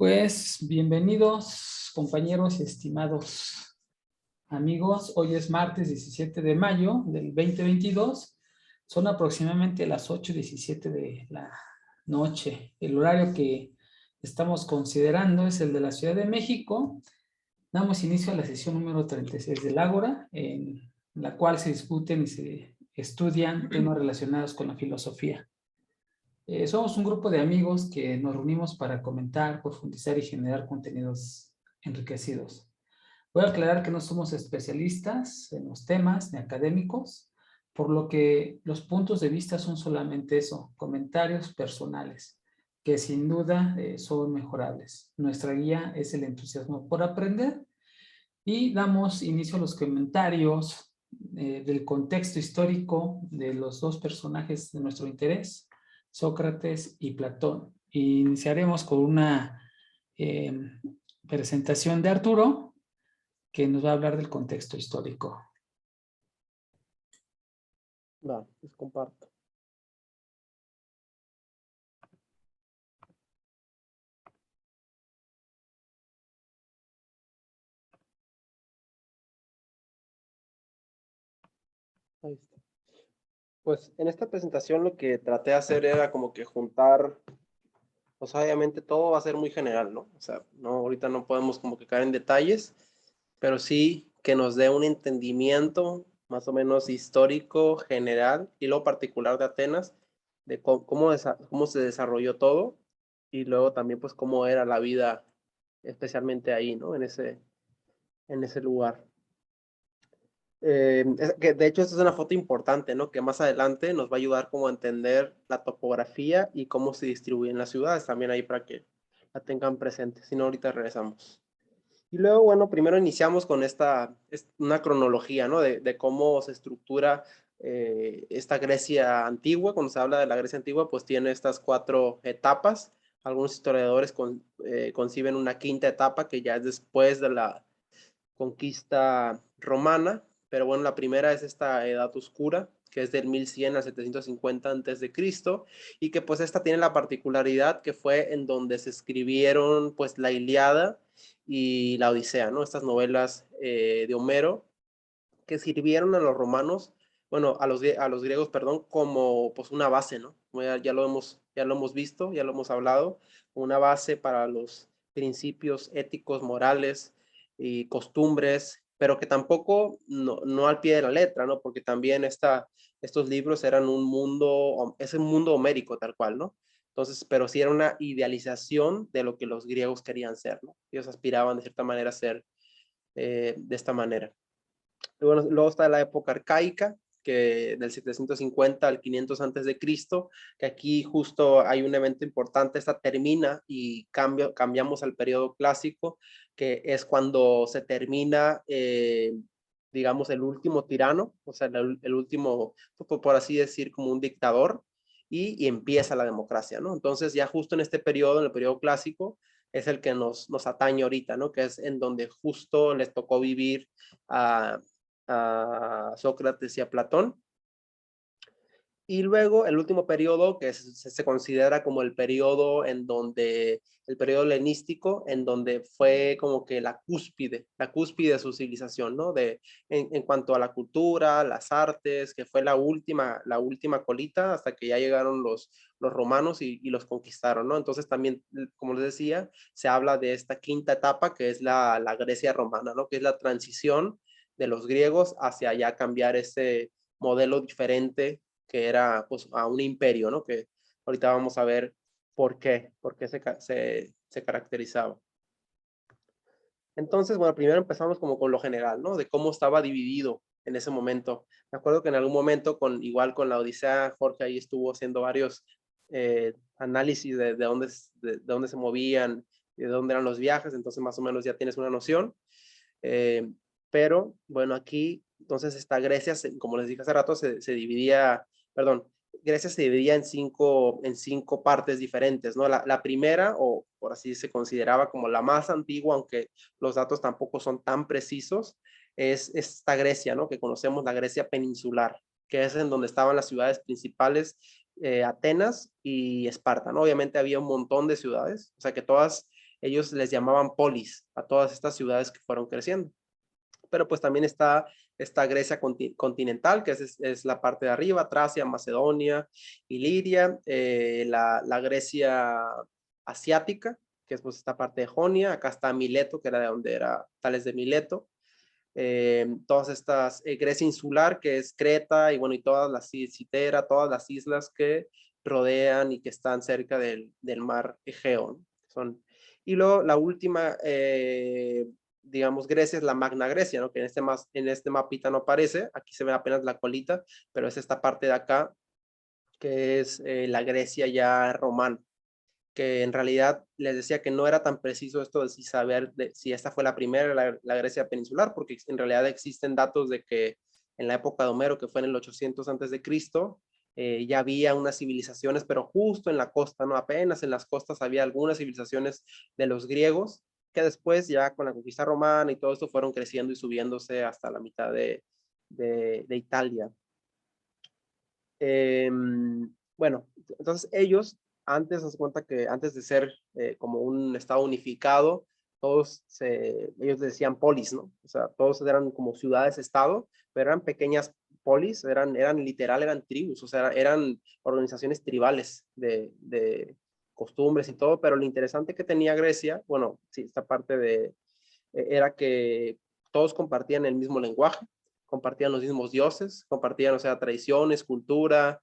Pues bienvenidos compañeros y estimados amigos. Hoy es martes 17 de mayo del 2022. Son aproximadamente las 8:17 de la noche. El horario que estamos considerando es el de la Ciudad de México. Damos inicio a la sesión número 36 del Ágora, en la cual se discuten y se estudian temas relacionados con la filosofía. Somos un grupo de amigos que nos reunimos para comentar, profundizar y generar contenidos enriquecidos. Voy a aclarar que no somos especialistas en los temas ni académicos, por lo que los puntos de vista son solamente eso, comentarios personales, que sin duda son mejorables. Nuestra guía es el entusiasmo por aprender y damos inicio a los comentarios del contexto histórico de los dos personajes de nuestro interés, Sócrates y Platón. Iniciaremos con una presentación de Arturo, que nos va a hablar del contexto histórico. Va, les comparto. Ahí está. Pues en esta presentación lo que traté de hacer era como que juntar, pues obviamente todo va a ser muy general, ¿no? O sea, no, ahorita no podemos como que caer en detalles, pero sí que nos dé un entendimiento más o menos histórico, general y lo particular de Atenas, de cómo se desarrolló todo y luego también pues cómo era la vida especialmente ahí, ¿no? En ese lugar. Que de hecho esta es una foto importante, ¿no? Que más adelante nos va a ayudar como a entender la topografía y cómo se distribuyen las ciudades también ahí para que la tengan presente. Si no, ahorita regresamos. Y luego, bueno, primero iniciamos con una cronología, ¿no? De cómo se estructura esta Grecia antigua. Cuando se habla de la Grecia antigua, pues tiene estas 4 etapas. Algunos historiadores conciben una quinta etapa que ya es después de la conquista romana, pero bueno, la primera es esta Edad Oscura, que es del 1100 al 750 antes de Cristo, y que pues esta tiene la particularidad que fue en donde se escribieron pues la Ilíada y la Odisea, ¿no? Estas novelas de Homero, que sirvieron a los romanos, bueno, a los griegos, perdón, como pues una base, ¿no? Ya lo hemos visto, ya lo hemos hablado, una base para los principios éticos, morales y costumbres, pero que tampoco no al pie de la letra, ¿no? Porque también estos libros eran es un mundo homérico tal cual, ¿no? Entonces, pero sí era una idealización de lo que los griegos querían ser, ¿no? Ellos aspiraban de cierta manera a ser de esta manera. Bueno, luego está la época arcaica, que del 750 al 500 antes de Cristo, que aquí justo hay un evento importante, esta termina y cambiamos al periodo clásico, que es cuando se termina, digamos, el último tirano, o sea, el último, por así decir, como un dictador, y empieza la democracia, ¿no? Entonces ya justo en este periodo, en el periodo clásico, es el que nos atañe ahorita, ¿no? Que es en donde justo les tocó vivir a Sócrates y a Platón. Y luego el último periodo, que se considera como el periodo helenístico, en donde fue como que la cúspide de su civilización, ¿no? En cuanto a la cultura, las artes, que fue la última colita hasta que ya llegaron los romanos y los conquistaron, ¿no? Entonces también, como les decía, se habla de esta quinta etapa, que es la Grecia romana, ¿no? Que es la transición de los griegos hacia ya cambiar ese modelo diferente que era pues a un imperio, ¿no? Que ahorita vamos a ver por qué se caracterizaba. Entonces, bueno, primero empezamos como con lo general, ¿no? De cómo estaba dividido en ese momento. Me acuerdo que en algún momento, igual con la Odisea, Jorge ahí estuvo haciendo varios análisis de dónde se movían, de dónde eran los viajes, entonces más o menos ya tienes una noción. Pero, bueno, aquí, entonces esta Grecia, como les dije hace rato, Grecia se dividía en cinco partes diferentes, ¿no? La primera, o por así se consideraba como la más antigua, aunque los datos tampoco son tan precisos, es esta Grecia, ¿no? Que conocemos, la Grecia peninsular, que es en donde estaban las ciudades principales, Atenas y Esparta, ¿no? Obviamente había un montón de ciudades, o sea que todas ellos les llamaban polis a todas estas ciudades que fueron creciendo. Pero pues también está esta Grecia continental, que es la parte de arriba, Tracia, Macedonia, Iliria, la Grecia asiática, que es pues esta parte de Jonia, acá está Mileto, que era de donde era Tales de Mileto, todas estas, Grecia insular, que es Creta, y bueno, y todas las Citera, todas las islas que rodean y que están cerca del mar Egeo, ¿no? Y luego la última, digamos, Grecia es la Magna Grecia, ¿no? Que en este mapita no aparece, aquí se ve apenas la colita, pero es esta parte de acá, que es la Grecia ya romana, que en realidad les decía que no era tan preciso esto de saber si esta fue la primera, la Grecia peninsular, porque en realidad existen datos de que en la época de Homero, que fue en el 800 antes de Cristo, ya había unas civilizaciones, pero justo en la costa, ¿no? Apenas en las costas había algunas civilizaciones de los griegos, que después ya con la conquista romana y todo esto fueron creciendo y subiéndose hasta la mitad de Italia. Bueno, entonces ellos, antes, se cuenta que antes de ser como un estado unificado, ellos decían polis, ¿no? O sea, todos eran como ciudades-estado, pero eran pequeñas polis, eran literal, eran tribus, o sea, eran organizaciones tribales de costumbres y todo, pero lo interesante que tenía Grecia, bueno, sí, esta parte era que todos compartían el mismo lenguaje, compartían los mismos dioses, compartían, o sea, tradiciones, cultura,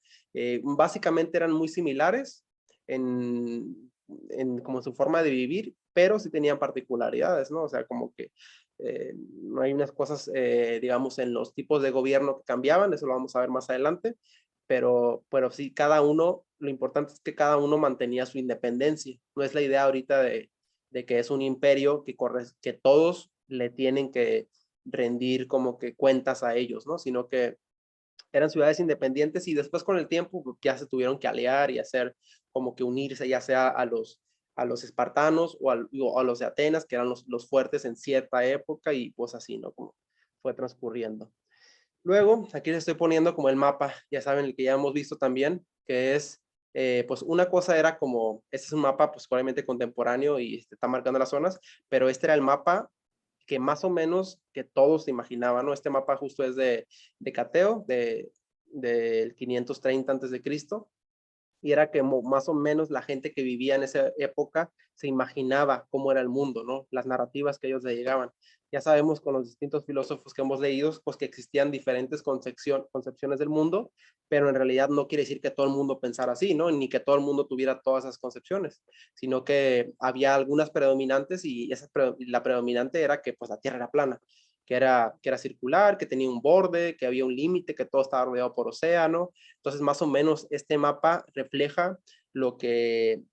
básicamente eran muy similares como su forma de vivir, pero sí tenían particularidades, ¿no? O sea, como que no hay unas cosas, digamos, en los tipos de gobierno que cambiaban, eso lo vamos a ver más adelante, pero sí, cada uno, lo importante es que cada uno mantenía su independencia. No es la idea ahorita de que es un imperio que todos le tienen que rendir como que cuentas a ellos, ¿no? Sino que eran ciudades independientes y después con el tiempo ya se tuvieron que aliar y hacer como que unirse ya sea a los espartanos o a los de Atenas, que eran los fuertes en cierta época y pues así, ¿no? Como fue transcurriendo. Luego, aquí les estoy poniendo como el mapa, ya saben, el que ya hemos visto también, que es, pues una cosa era como, este es un mapa pues probablemente contemporáneo y está marcando las zonas, pero este era el mapa que más o menos que todos se imaginaban, ¿no? Este mapa justo es de Cateo, del 530 antes de Cristo, y era que más o menos la gente que vivía en esa época se imaginaba cómo era el mundo, ¿no? Las narrativas que ellos le llegaban. Ya sabemos con los distintos filósofos que hemos leído, pues que existían diferentes concepciones del mundo, pero en realidad no quiere decir que todo el mundo pensara así, ¿no? Ni que todo el mundo tuviera todas esas concepciones, sino que había algunas predominantes y la predominante era que pues la Tierra era plana, que era circular, que tenía un borde, que había un límite, que todo estaba rodeado por océano. Entonces, más o menos, este mapa refleja lo que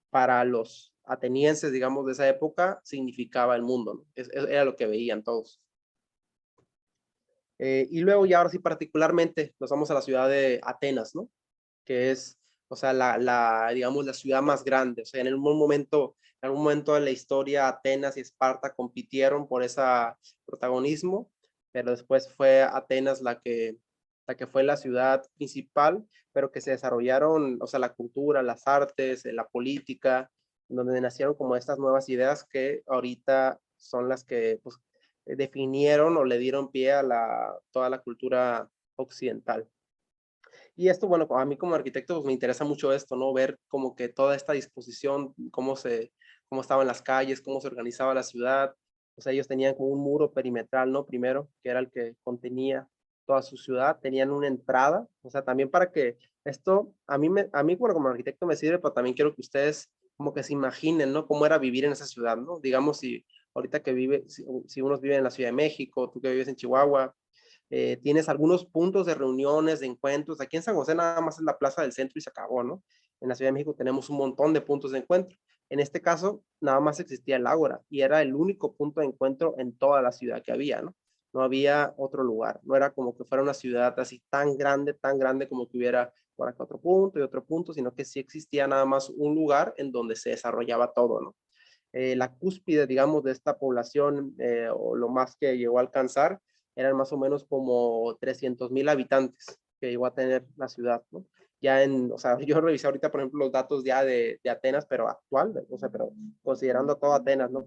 para los atenienses, digamos, de esa época, significaba el mundo, ¿no? Era lo que veían todos. Y luego, ya ahora sí, particularmente, nos vamos a la ciudad de Atenas, ¿no? Que es, o sea, digamos, la ciudad más grande. O sea, en algún momento de la historia, Atenas y Esparta compitieron por ese protagonismo, pero después fue Atenas la que fue la ciudad principal, pero que se desarrollaron, o sea, la cultura, las artes, la política, donde nacieron como estas nuevas ideas que ahorita son las que pues, definieron o le dieron pie a toda la cultura occidental. Y esto, bueno, a mí como arquitecto pues me interesa mucho esto, ¿no? Ver como que toda esta disposición, cómo estaban las calles, cómo se organizaba la ciudad. O sea, ellos tenían como un muro perimetral, ¿no? Primero, que era el que contenía toda su ciudad. Tenían una entrada, o sea, también para que esto, bueno, como arquitecto me sirve, pero también quiero que ustedes como que se imaginen, ¿no? Cómo era vivir en esa ciudad, ¿no? Digamos, si ahorita si unos viven en la Ciudad de México, tú que vives en Chihuahua, tienes algunos puntos de reuniones, de encuentros. Aquí en San José nada más es la plaza del centro y se acabó, ¿no? En la Ciudad de México tenemos un montón de puntos de encuentro. En este caso, nada más existía el Ágora y era el único punto de encuentro en toda la ciudad que había, ¿no? No había otro lugar. No era como que fuera una ciudad así tan grande como que hubiera por acá otro punto y otro punto, sino que sí existía nada más un lugar en donde se desarrollaba todo, ¿no? La cúspide, digamos, de esta población, o lo más que llegó a alcanzar, eran más o menos como 300,000 habitantes que llegó a tener la ciudad, ¿no? o sea, yo revisé ahorita, por ejemplo, los datos ya de Atenas, pero actual, o sea, pero considerando todo Atenas, ¿no?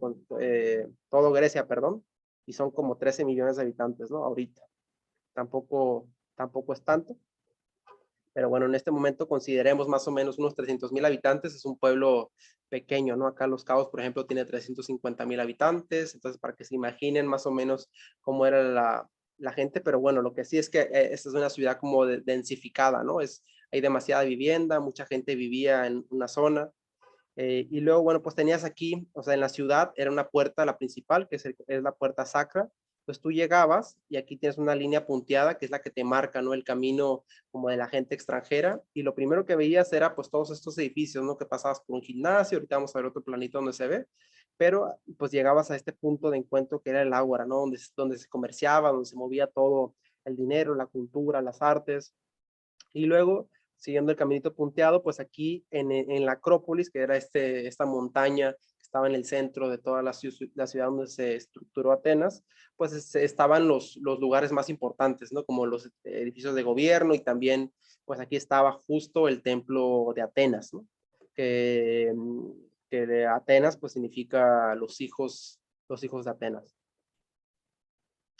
Todo Grecia, perdón, y son como 13 millones de habitantes, ¿no? Ahorita. Tampoco es tanto. Pero bueno, en este momento consideremos más o menos unos 300,000 habitantes, es un pueblo pequeño, ¿no? Acá Los Cabos, por ejemplo, tiene 350,000 habitantes, entonces para que se imaginen más o menos cómo era la gente, pero bueno, lo que sí es que esta es una ciudad como densificada, ¿no? Hay demasiada vivienda, mucha gente vivía en una zona, y luego, bueno, pues tenías aquí, o sea, en la ciudad era una puerta, la principal, que es la puerta sacra. Pues tú llegabas y aquí tienes una línea punteada que es la que te marca, ¿no? El camino como de la gente extranjera. Y lo primero que veías era pues todos estos edificios, ¿no? Que pasabas por un gimnasio, ahorita vamos a ver otro planito donde se ve, pero pues llegabas a este punto de encuentro que era el ágora, ¿no? Donde se comerciaba, donde se movía todo el dinero, la cultura, las artes. Y luego, siguiendo el caminito punteado, pues aquí en la Acrópolis, que era esta montaña que estaba en el centro de toda la ciudad donde se estructuró Atenas, pues estaban los lugares más importantes, ¿no? Como los edificios de gobierno y también, pues aquí estaba justo el templo de Atenas, ¿no? Que, que de Atenas, pues significa los hijos de Atenas.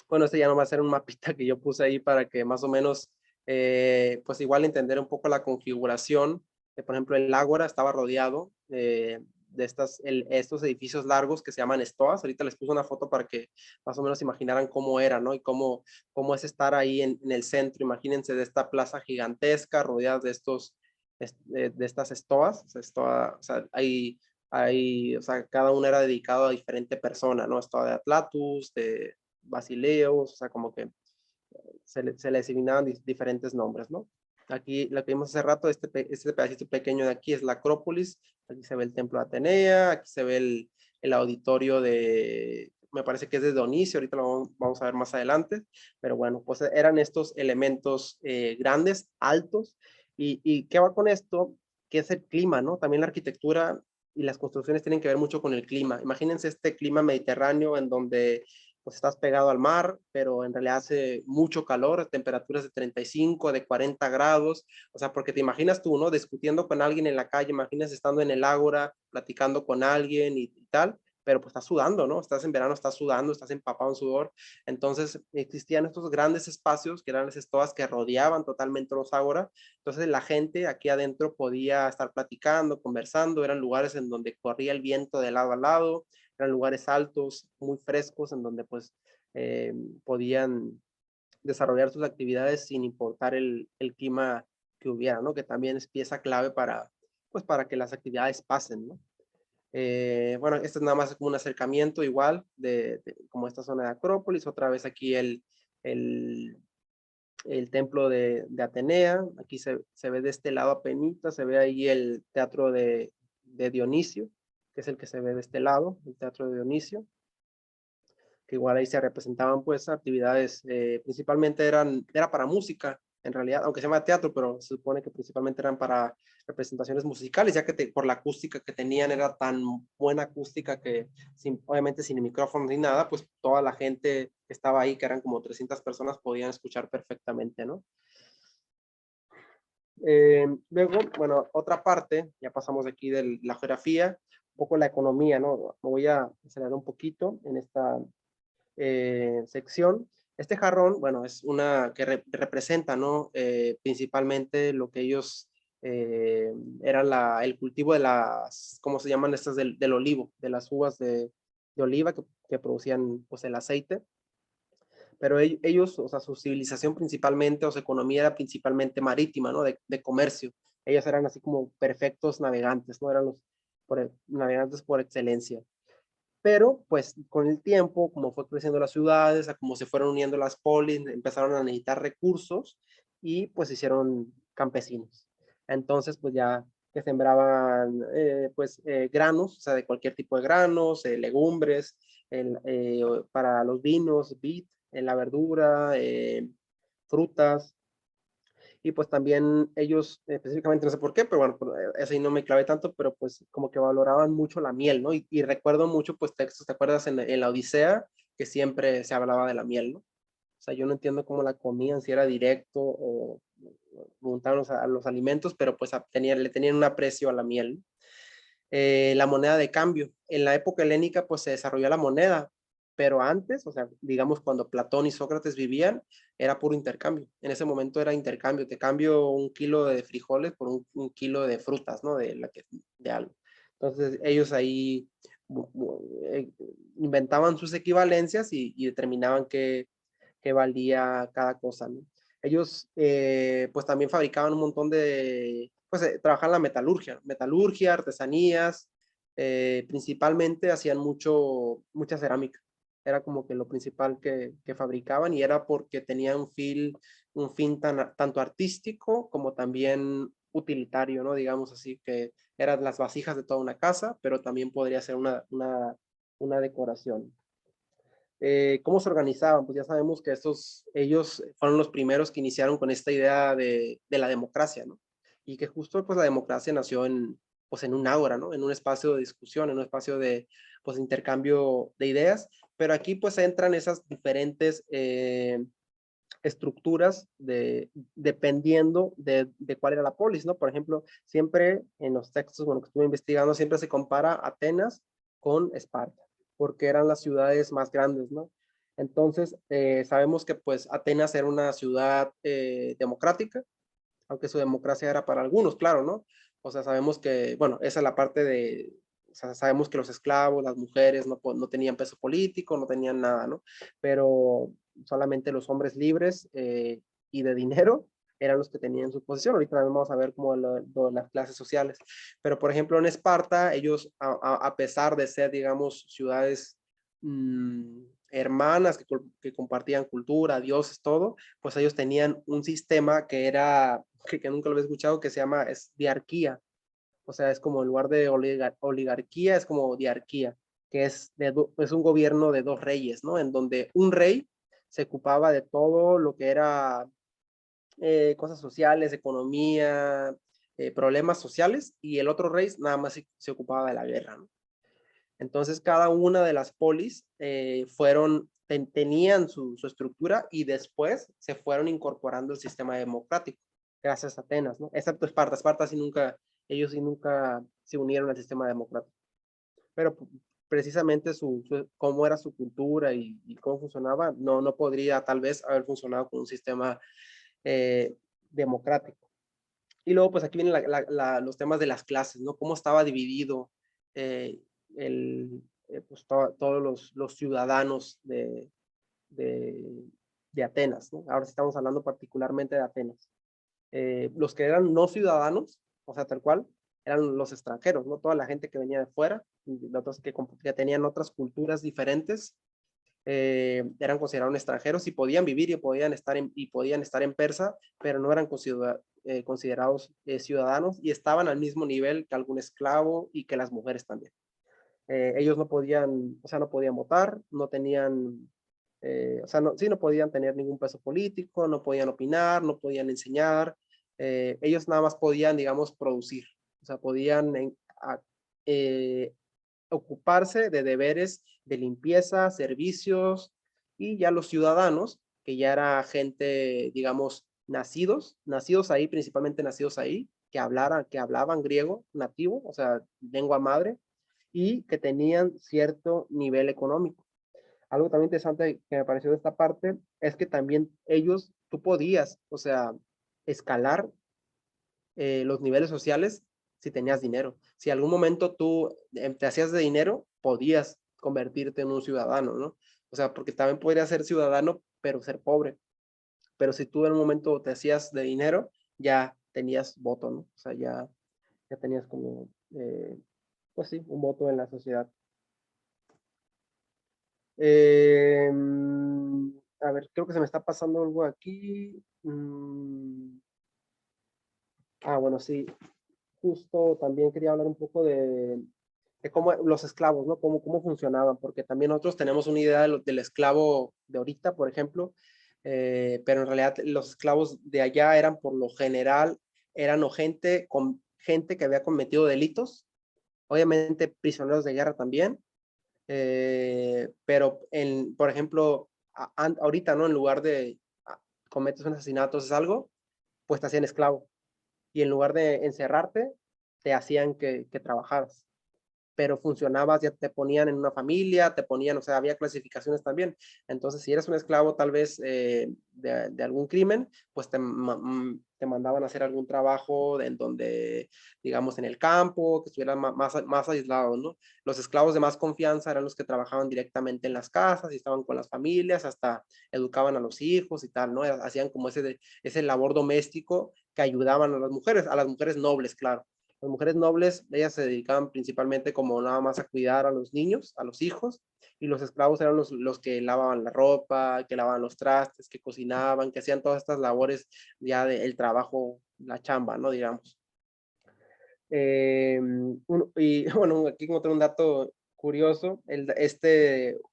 Bueno, este ya no va a ser un mapita que yo puse ahí para que más o menos, pues igual entender un poco la configuración. Por ejemplo, el ágora estaba rodeado de estos edificios largos que se llaman estoas. Ahorita les puse una foto para que más o menos imaginaran cómo era, ¿no? Y cómo es estar ahí en el centro. Imagínense de esta plaza gigantesca rodeada de estas estoas. O sea, o sea, cada una era dedicada a diferente persona, ¿no? Estoa de Atlatus, de Basileos, o sea, como que se le asignaban diferentes nombres, ¿no? Aquí lo que vimos hace rato, este pedacito pequeño de aquí es la Acrópolis, aquí se ve el templo de Atenea, aquí se ve el auditorio me parece que es de Dionisio, ahorita lo vamos a ver más adelante, pero bueno, pues eran estos elementos grandes, altos, y ¿qué va con esto? Que es el clima, ¿no? También la arquitectura y las construcciones tienen que ver mucho con el clima. Imagínense este clima mediterráneo en donde pues estás pegado al mar, pero en realidad hace mucho calor, temperaturas de 35, de 40 grados, o sea, porque te imaginas tú, ¿no? Discutiendo con alguien en la calle, imaginas estando en el ágora, platicando con alguien y tal, pero pues estás sudando, ¿no? Estás en verano, estás sudando, estás empapado en sudor. Entonces existían estos grandes espacios que eran las estoas que rodeaban totalmente los ágora. Entonces la gente aquí adentro podía estar platicando, conversando, eran lugares en donde corría el viento de lado a lado, eran lugares altos, muy frescos, en donde pues podían desarrollar sus actividades sin importar el clima que hubiera, ¿no? Que también es pieza clave pues, para que las actividades pasen, ¿no? Bueno, este es nada más como un acercamiento igual como esta zona de Acrópolis, otra vez aquí el, el templo de Atenea, aquí se ve de este lado apenitas, se ve ahí el teatro de Dionisio, que es el que se ve de este lado, el teatro de Dionisio, que igual ahí se representaban pues actividades, principalmente era para música, en realidad, aunque se llama teatro, pero se supone que principalmente eran para representaciones musicales, ya que por la acústica que tenían era tan buena acústica que obviamente sin micrófono ni nada, pues toda la gente que estaba ahí, que eran como 300 personas, podían escuchar perfectamente, ¿no? Luego, bueno, otra parte, ya pasamos aquí de la geografía, un poco la economía, ¿no? Me voy a acelerar un poquito en esta sección. Este jarrón, bueno, es una que representa, ¿no? Principalmente lo que ellos era el cultivo de ¿cómo se llaman estas? Del olivo, de las uvas de oliva que producían, pues, el aceite. Pero ellos, o sea, su civilización principalmente, o su economía era principalmente marítima, ¿no? De comercio. Ellos eran así como perfectos navegantes, ¿no? Eran los navegantes por excelencia. Pero, pues, con el tiempo, como fue creciendo las ciudades, a como se fueron uniendo las polis, empezaron a necesitar recursos y, pues, se hicieron campesinos. Entonces, pues, ya que sembraban, granos, o sea, de cualquier tipo de granos, legumbres, para los vinos, vid, la verdura, frutas, y pues también ellos, específicamente no sé por qué, pero bueno, eso ahí no me clavé tanto, pero pues como que valoraban mucho la miel, ¿no? Y recuerdo mucho pues textos, ¿te acuerdas en la Odisea? Que siempre se hablaba de la miel, ¿no? O sea, yo no entiendo cómo la comían, si era directo o preguntaban a los alimentos, pero pues le tenían un aprecio a la miel. La moneda de cambio. En la época helénica pues se desarrolló la moneda, pero antes, o sea, digamos cuando Platón y Sócrates vivían, era puro intercambio. En ese momento era intercambio, te cambio 1 kilo de frijoles por un kilo de frutas, ¿no? De algo. Entonces ellos ahí eh, inventaban sus equivalencias y determinaban qué valía cada cosa, ¿no? Ellos pues también fabricaban un montón de, pues trabajaban la metalurgia, artesanías, principalmente hacían mucha cerámica. Era como que lo principal que fabricaban y era porque tenían un fin tanto artístico como también utilitario, ¿no? Digamos así, que eran las vasijas de toda una casa, pero también podría ser una decoración. ¿Cómo se organizaban? Pues ya sabemos que ellos fueron los primeros que iniciaron con esta idea de la democracia, ¿no? Y que justo pues la democracia nació pues en un ágora, ¿no? En un espacio de discusión, en un espacio de pues intercambio de ideas, pero aquí pues entran esas diferentes estructuras dependiendo de cuál era la polis, ¿no? Por ejemplo, siempre en los textos, bueno, que estuve investigando, siempre se compara Atenas con Esparta, porque eran las ciudades más grandes, ¿no? Entonces, sabemos que pues Atenas era una ciudad democrática, aunque su democracia era para algunos, claro, ¿no? O sea, sabemos que, bueno, esa es la parte o sea, sabemos que los esclavos, las mujeres no tenían peso político, no tenían nada, ¿no? Pero solamente los hombres libres y de dinero eran los que tenían su posición. Ahorita también vamos a ver como las clases sociales. Pero, por ejemplo, en Esparta, ellos, a pesar de ser, digamos, ciudades hermanas que compartían cultura, dioses, todo, pues ellos tenían un sistema que era, que nunca lo había escuchado, que se llama diarquía. O sea, es como en lugar de oligarquía, es como diarquía, que es un gobierno de 2 reyes, ¿no? En donde un rey se ocupaba de todo lo que era cosas sociales, economía, problemas sociales, y el otro rey nada más se ocupaba de la guerra, ¿no? Entonces, cada una de las polis tenían su estructura y después se fueron incorporando el sistema democrático, gracias a Atenas, ¿no? Excepto Esparta. Ellos sí nunca se unieron al sistema democrático. Pero precisamente cómo era su cultura y cómo funcionaba, no podría tal vez haber funcionado con un sistema democrático. Y luego, pues aquí vienen los temas de las clases, ¿no? Cómo estaba dividido eh, pues, todos los ciudadanos de Atenas, ¿no? Ahora sí estamos hablando particularmente de Atenas. Los que eran no ciudadanos, o sea, tal cual, eran los extranjeros, ¿no? Toda la gente que venía de fuera, otros que tenían otras culturas diferentes, eran considerados extranjeros y podían vivir y podían estar en Persa, pero no eran considerados ciudadanos y estaban al mismo nivel que algún esclavo y que las mujeres también. Ellos no podían, o sea, no podían votar, no tenían, o sea, no podían tener ningún peso político, no podían opinar, no podían enseñar, ellos nada más podían, digamos, producir, o sea, podían eh, ocuparse de deberes de limpieza, servicios, y ya los ciudadanos, que ya era gente, digamos, nacidos ahí, principalmente nacidos ahí, que hablaban griego nativo, o sea, lengua madre, y que tenían cierto nivel económico. Algo también interesante que me pareció de esta parte es que también tú podías, o sea, escalar los niveles sociales si tenías dinero. Si algún momento tú te hacías de dinero, podías convertirte en un ciudadano, ¿no? O sea, porque también podrías ser ciudadano, pero ser pobre. Pero si tú en un momento te hacías de dinero, ya tenías voto, ¿no? O sea, ya tenías como, pues sí, un voto en la sociedad. Eh, a ver, creo que se me está pasando algo aquí. Bueno, sí, justo también quería hablar un poco de cómo los esclavos, ¿no? Cómo funcionaban, porque también nosotros tenemos una idea del esclavo de ahorita, por ejemplo, pero en realidad los esclavos de allá eran por lo general, eran gente que había cometido delitos, obviamente prisioneros de guerra también, pero por ejemplo, ahorita, ¿no? En lugar de cometes un asesinato, es algo, pues te hacían esclavo. Y en lugar de encerrarte, te hacían que trabajaras. Pero funcionabas, ya te ponían en una familia, te ponían, o sea, había clasificaciones también. Entonces, si eres un esclavo tal vez de algún crimen, pues te mandaban a hacer algún trabajo en donde, digamos, en el campo, que estuvieran más aislados, ¿no? Los esclavos de más confianza eran los que trabajaban directamente en las casas y estaban con las familias, hasta educaban a los hijos y tal, ¿no? Hacían como ese labor doméstico que ayudaban a las mujeres nobles, claro. Las mujeres nobles, ellas se dedicaban principalmente como nada más a cuidar a los niños, a los hijos, y los esclavos eran los que lavaban la ropa, que lavaban los trastes, que cocinaban, que hacían todas estas labores ya del trabajo, la chamba, ¿no? Digamos. Y bueno, aquí encontré un dato curioso,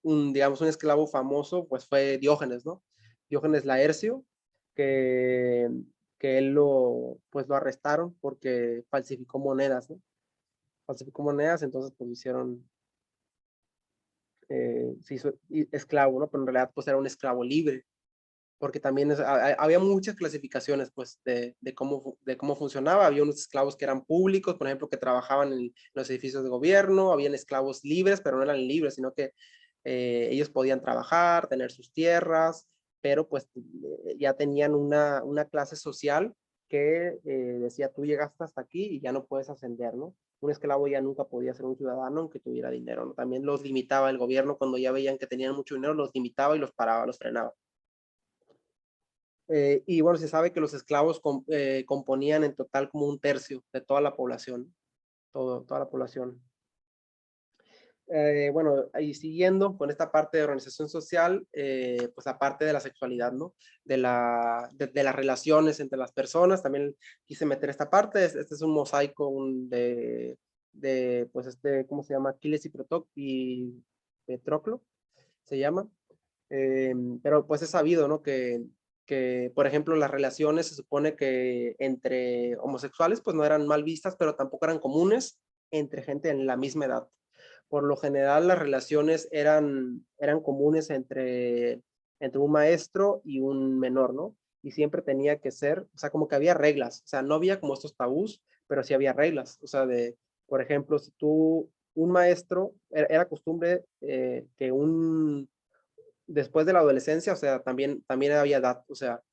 digamos, un esclavo famoso, pues fue Diógenes, ¿no? Diógenes Laercio, que, que él pues lo arrestaron porque falsificó monedas, ¿no? Falsificó monedas, entonces pues hicieron, se hizo esclavo, ¿no? Pero en realidad pues era un esclavo libre, porque también había muchas clasificaciones pues de cómo funcionaba. Había unos esclavos que eran públicos, por ejemplo, que trabajaban en los edificios de gobierno, habían esclavos libres, pero no eran libres, sino que ellos podían trabajar, tener sus tierras, pero pues ya tenían una clase social que decía, tú llegaste hasta aquí y ya no puedes ascender, ¿no? Un esclavo ya nunca podía ser un ciudadano aunque tuviera dinero, ¿no? También los limitaba el gobierno cuando ya veían que tenían mucho dinero, los limitaba y los paraba, los frenaba. Y bueno, se sabe que los esclavos componían en total como un tercio de toda la población, toda la población. Bueno, y siguiendo con esta parte de organización social, pues la parte de la sexualidad, ¿no? De las relaciones entre las personas, también quise meter esta parte. Este es un mosaico pues ¿cómo se llama? Aquiles y Patroclo, se llama. Pero pues es sabido, ¿no? Por ejemplo, las relaciones se supone que entre homosexuales pues no eran mal vistas, pero tampoco eran comunes entre gente en la misma edad. Por lo general las relaciones eran comunes entre un maestro y un menor, ¿no? Y siempre tenía que ser, o sea, como que había reglas, o sea, no había como estos tabús, pero sí había reglas, o sea, por ejemplo, si un maestro, era costumbre que después de la adolescencia, o sea, también había edad, o sea,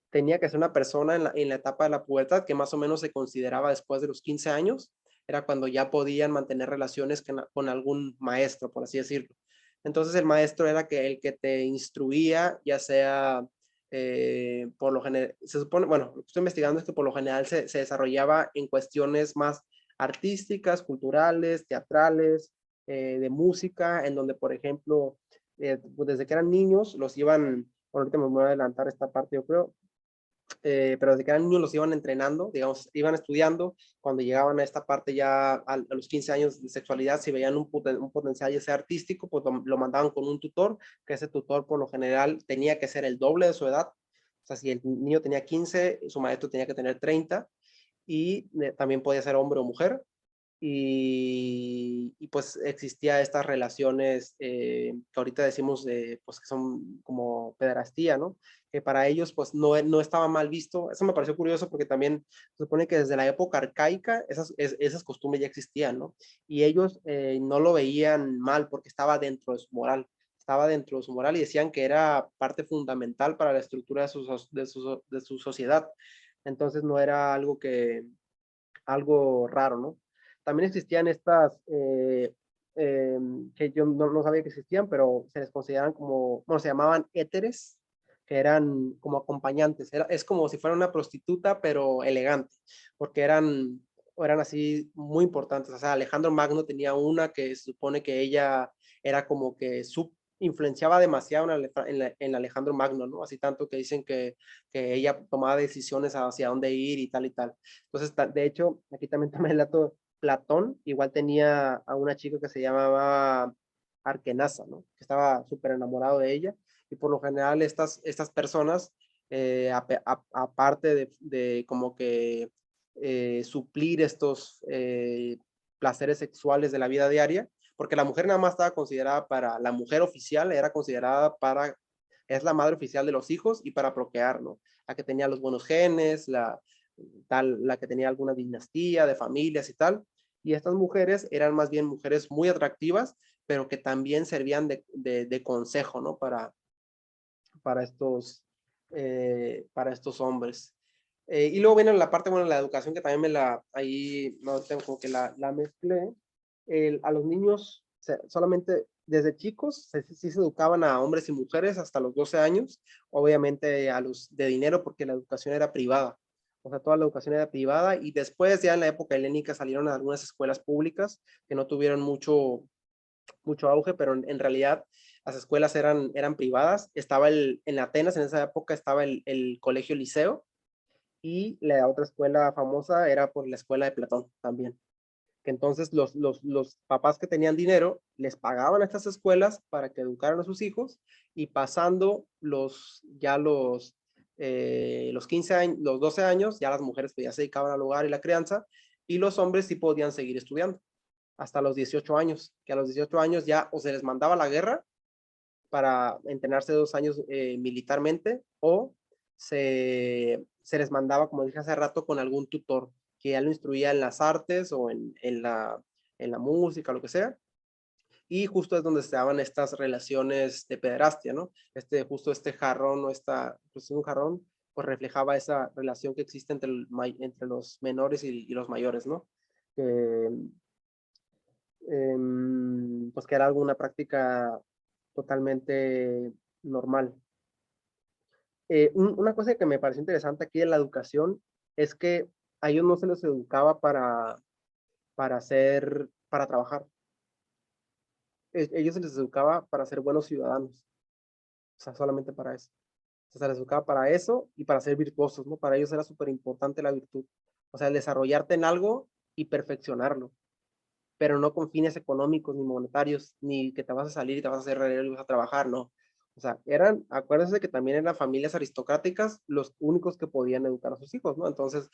tenía que ser una persona en la etapa de la pubertad que más o menos se consideraba después de los 15 años, era cuando ya podían mantener relaciones con algún maestro, por así decirlo. Entonces el maestro era el que te instruía, ya sea, por lo general, se supone, bueno, lo que estoy investigando es que por lo general se desarrollaba en cuestiones más artísticas, culturales, teatrales, de música, en donde, por ejemplo, pues desde que eran niños, los iban, bueno, ahorita me voy a adelantar esta parte, yo creo, pero desde que eran niños los iban entrenando, digamos, iban estudiando, cuando llegaban a esta parte ya a los 15 años de sexualidad, si veían un potencial ya sea artístico, pues lo mandaban con un tutor, que ese tutor por lo general tenía que ser el doble de su edad, o sea, si el niño tenía 15, su maestro tenía que tener 30, y también podía ser hombre o mujer, y pues existía estas relaciones que ahorita decimos pues que son como pederastía, ¿no? Que para ellos pues no estaba mal visto. Eso me pareció curioso porque también se supone que desde la época arcaica esas costumbres ya existían, ¿no? Y ellos no lo veían mal porque estaba dentro de su moral. Estaba dentro de su moral y decían que era parte fundamental para la estructura de su sociedad. Entonces no era algo raro, ¿no? También existían estas, que yo no sabía que existían, pero se les consideraban como, bueno, se llamaban éteres, que eran como acompañantes. Es como si fuera una prostituta, pero elegante, porque eran así muy importantes. O sea, Alejandro Magno tenía una que se supone que ella era como que influenciaba demasiado en Alejandro Magno, ¿no? Así tanto que dicen que ella tomaba decisiones hacia dónde ir y tal y tal. Entonces, de hecho, aquí también tomé el dato, Platón igual tenía a una chica que se llamaba Arkenasa, ¿no? Que estaba súper enamorado de ella, y por lo general estas personas, aparte de como que suplir estos placeres sexuales de la vida diaria, porque la mujer nada más estaba considerada la mujer oficial era considerada es la madre oficial de los hijos y para procrear, ¿no? La que tenía los buenos genes, la que tenía alguna dinastía de familias y tal. Y estas mujeres eran más bien mujeres muy atractivas, pero que también servían de consejo, ¿no? Para estos hombres. Y luego viene la parte, bueno, la educación, que también ahí no tengo como que la mezclé. A los niños solamente desde chicos sí se educaban a hombres y mujeres hasta los 12 años, obviamente a los de dinero porque la educación era privada. O sea, toda la educación era privada y después ya en la época helénica salieron algunas escuelas públicas que no tuvieron mucho auge, pero en realidad las escuelas eran privadas. Estaba en Atenas, en esa época estaba el Colegio Liceo, y la otra escuela famosa era por la escuela de Platón también. Que entonces los papás que tenían dinero les pagaban a estas escuelas para que educaran a sus hijos, y pasando los 15 años, los 12 años, ya las mujeres pues ya se dedicaban al hogar y la crianza, y los hombres sí podían seguir estudiando hasta los 18 años, que a los 18 años ya o se les mandaba a la guerra para entrenarse 2 años militarmente, o se les mandaba, como dije hace rato, con algún tutor que ya lo instruía en las artes o en la música, lo que sea. Y justo es donde se daban estas relaciones de pederastia, ¿no? Justo este jarrón, o pues un jarrón, pues reflejaba esa relación que existe entre los menores y los mayores, ¿no? Pues que era alguna práctica totalmente normal. Una cosa que me pareció interesante aquí en la educación es que a ellos no se les educaba para trabajar. Ellos se les educaba para ser buenos ciudadanos. O sea, solamente para eso. O sea, se les educaba para eso y para ser virtuosos, ¿no? Para ellos era súper importante la virtud. O sea, el desarrollarte en algo y perfeccionarlo, pero no con fines económicos ni monetarios, ni que te vas a salir y te vas a hacer realidad y vas a trabajar, no. O sea, acuérdense que también eran familias aristocráticas los únicos que podían educar a sus hijos, ¿no? Entonces,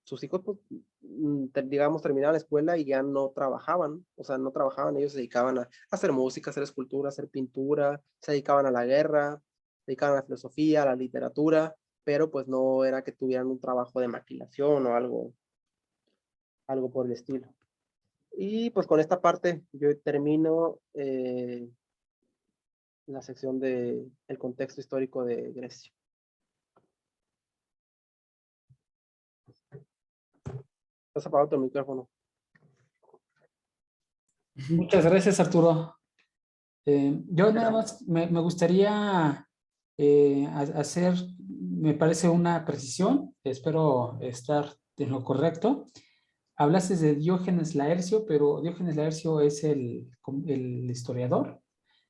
sus hijos, pues, digamos, terminaban la escuela y ya no trabajaban, o sea, no trabajaban, ellos se dedicaban a hacer música, hacer escultura, hacer pintura, se dedicaban a la guerra, se dedicaban a la filosofía, a la literatura, pero pues no era que tuvieran un trabajo de maquilación o algo por el estilo. Y pues con esta parte yo termino la sección del contexto histórico de Grecia. Estás apagado tu micrófono. Muchas gracias, Arturo. Yo nada más me gustaría hacer, me parece una precisión, espero estar en lo correcto. Hablaste de Diógenes Laercio, pero Diógenes Laercio es el historiador,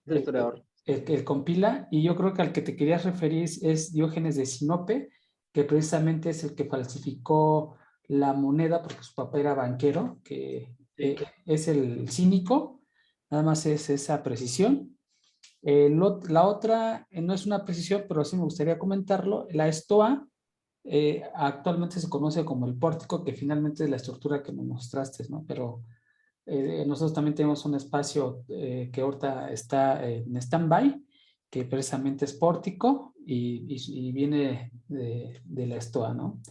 El historiador. el que compila, y yo creo que al que te querías referir es Diógenes de Sinope, que precisamente es el que falsificó la moneda porque su papá era banquero, que es el cínico, nada más es esa precisión. La otra no es una precisión, pero sí me gustaría comentarlo. La estoa actualmente se conoce como el pórtico, que finalmente es la estructura que me mostraste, ¿no? Pero nosotros también tenemos un espacio que ahorita está en stand-by, que precisamente es pórtico y viene de la estoa, ¿no?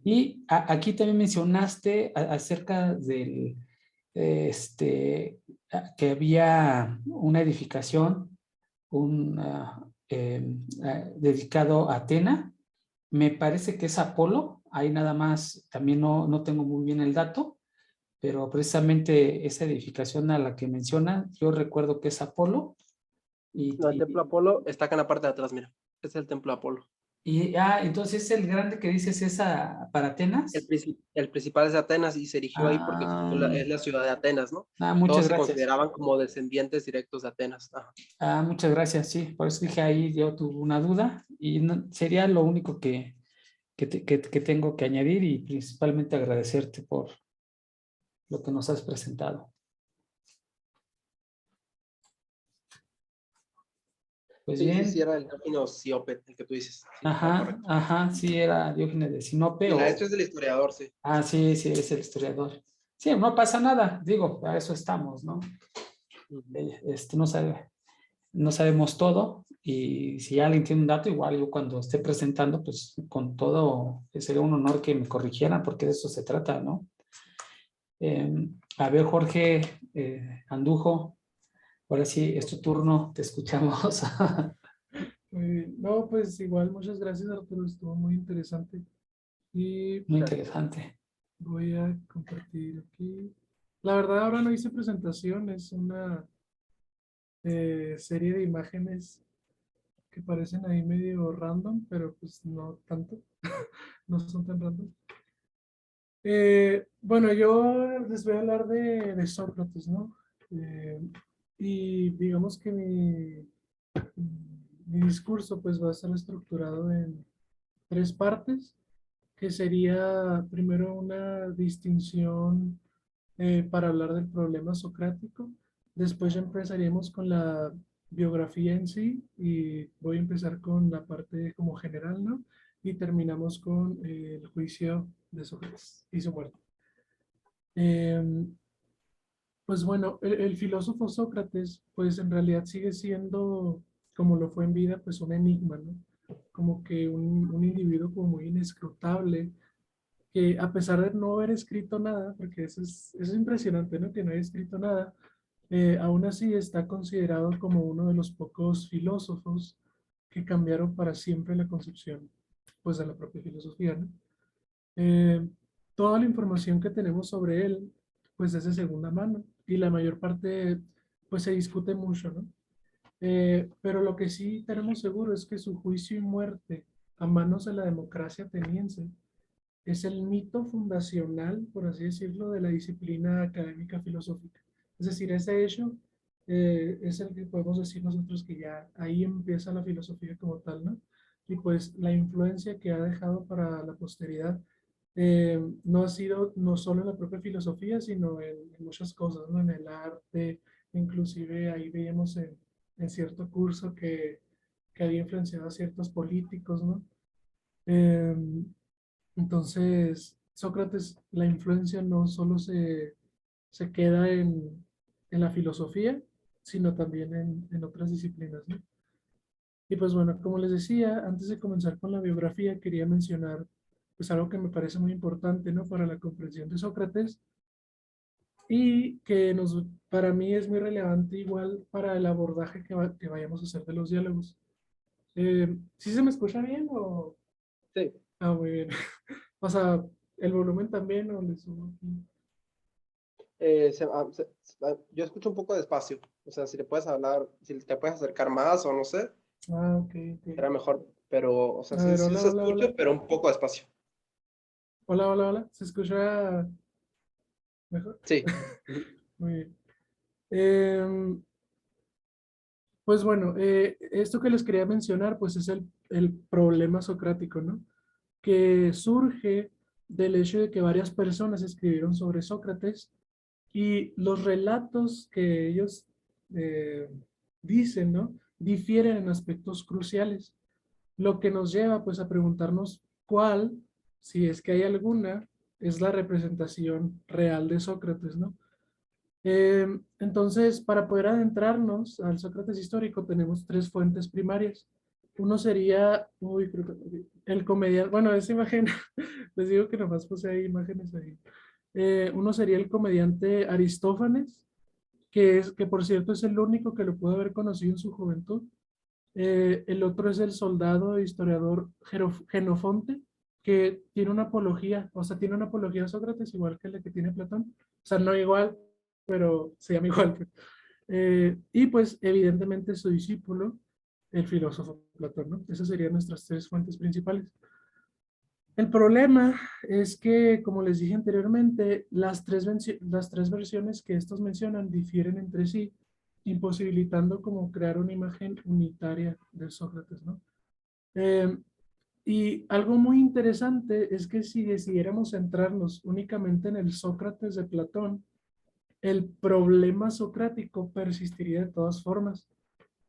Y aquí también mencionaste acerca del, que había una edificación dedicado a Atena. Me parece que es Apolo, ahí nada más, también no tengo muy bien el dato, pero precisamente esa edificación a la que menciona, yo recuerdo que es Apolo. No, el templo Apolo está acá en la parte de atrás, mira. Es el templo Apolo. Entonces el grande que dices es para Atenas. El principal es de Atenas y se erigió ahí porque es la ciudad de Atenas, ¿no? Muchas Todos se gracias. consideraban como descendientes directos de Atenas. Muchas gracias, sí. Por eso dije ahí, yo tuve una duda y sería lo único que tengo que añadir, y principalmente agradecerte por lo que nos has presentado. Pues bien. Sí, era el término Siope, el que tú dices. Sí, Sí, era Diógenes de Sinope. Esto es del historiador, sí. Sí, es el historiador. Sí, no pasa nada, digo, a eso estamos, ¿no? No sabe. no sabemos todo y si alguien tiene un dato, igual yo cuando esté presentando, pues con todo, sería un honor que me corrigieran porque de eso se trata, ¿no? A ver, Jorge Andujo, ahora sí es tu turno, te escuchamos. Muy bien. No, pues igual, muchas gracias, Arturo, estuvo muy interesante. Y Muy interesante. voy a compartir aquí. La verdad, ahora no hice presentación, es una serie de imágenes que parecen ahí medio random, pero pues no tanto, no son tan random. Bueno, yo les voy a hablar de Sócrates, ¿no? Eh, y digamos que mi discurso pues va a estar estructurado en tres partes, que sería primero una distinción para hablar del problema socrático. Después ya empezaríamos con la biografía en sí y voy a empezar con la parte como general, ¿no? Y terminamos con el juicio de Sócrates y su muerte. Pues bueno, el filósofo Sócrates, pues en realidad sigue siendo, como lo fue en vida, pues un enigma, ¿no? Como que un individuo como muy inescrutable, que a pesar de no haber escrito nada, porque eso es impresionante, ¿no? Que no haya escrito nada, aún así está considerado como uno de los pocos filósofos que cambiaron para siempre la concepción, pues, de la propia filosofía, ¿no? Eh, Toda la información que tenemos sobre él, pues es de segunda mano y la mayor parte, pues se discute mucho, ¿no? Pero lo que sí tenemos seguro es que su juicio y muerte a manos de la democracia ateniense es el mito fundacional, por así decirlo, de la disciplina académica filosófica. Es decir, ese hecho es el que podemos decir nosotros que ya ahí empieza la filosofía como tal, ¿no? Y pues la influencia que ha dejado para la posteridad no ha sido no solo en la propia filosofía, sino en muchas cosas, ¿no? En el arte, inclusive ahí veíamos en cierto curso que había influenciado a ciertos políticos, ¿no? Eh, entonces, Sócrates, la influencia no solo se queda en la filosofía, sino también en otras disciplinas, ¿no? Y pues bueno, como les decía, antes de comenzar con la biografía, quería mencionar pues algo que me parece muy importante, ¿no? Para la comprensión de Sócrates y que para mí es muy relevante igual para el abordaje que vayamos a hacer de los diálogos. ¿Sí se me escucha bien o...? Sí. Ah, muy bien. O sea, el volumen también o le subo aquí. Yo escucho un poco despacio. O sea, si le puedes hablar, si te puedes acercar más o no sé, Ah, ok, ok. será mejor. Pero, o sea, A sí, ver, sí hola, se hola, escucha, hola. pero un poco despacio. Hola, hola, hola. ¿Se escucha mejor? Sí. Muy bien. Em, pues bueno, esto que les quería mencionar, pues es el problema socrático, ¿no? Que surge del hecho de que varias personas escribieron sobre Sócrates y los relatos que ellos eh, dicen, ¿no? Difieren en aspectos cruciales, lo que nos lleva pues a preguntarnos cuál, si es que hay alguna, es la representación real de Sócrates, ¿no? Entonces, para poder adentrarnos al Sócrates histórico, tenemos tres fuentes primarias. Uno sería, uy, creo que el comediante, bueno, esa imagen, les digo que nomás puse ahí imágenes ahí. Uno sería el comediante Aristófanes, que por cierto es el único que lo pudo haber conocido en su juventud. El otro es el soldado e historiador Genofonte, que tiene una apología, o sea, tiene una apología a Sócrates igual que la que tiene Platón. O sea, no igual, pero se llama igual. Pues. Y pues evidentemente su discípulo, el filósofo Platón, ¿no? Esas serían nuestras tres fuentes principales. El problema es que, como les dije anteriormente, las tres versiones que estos mencionan difieren entre sí, imposibilitando como crear una imagen unitaria de Sócrates, ¿no? Eh, y algo muy interesante es que si decidiéramos centrarnos únicamente en el Sócrates de Platón, el problema socrático persistiría de todas formas.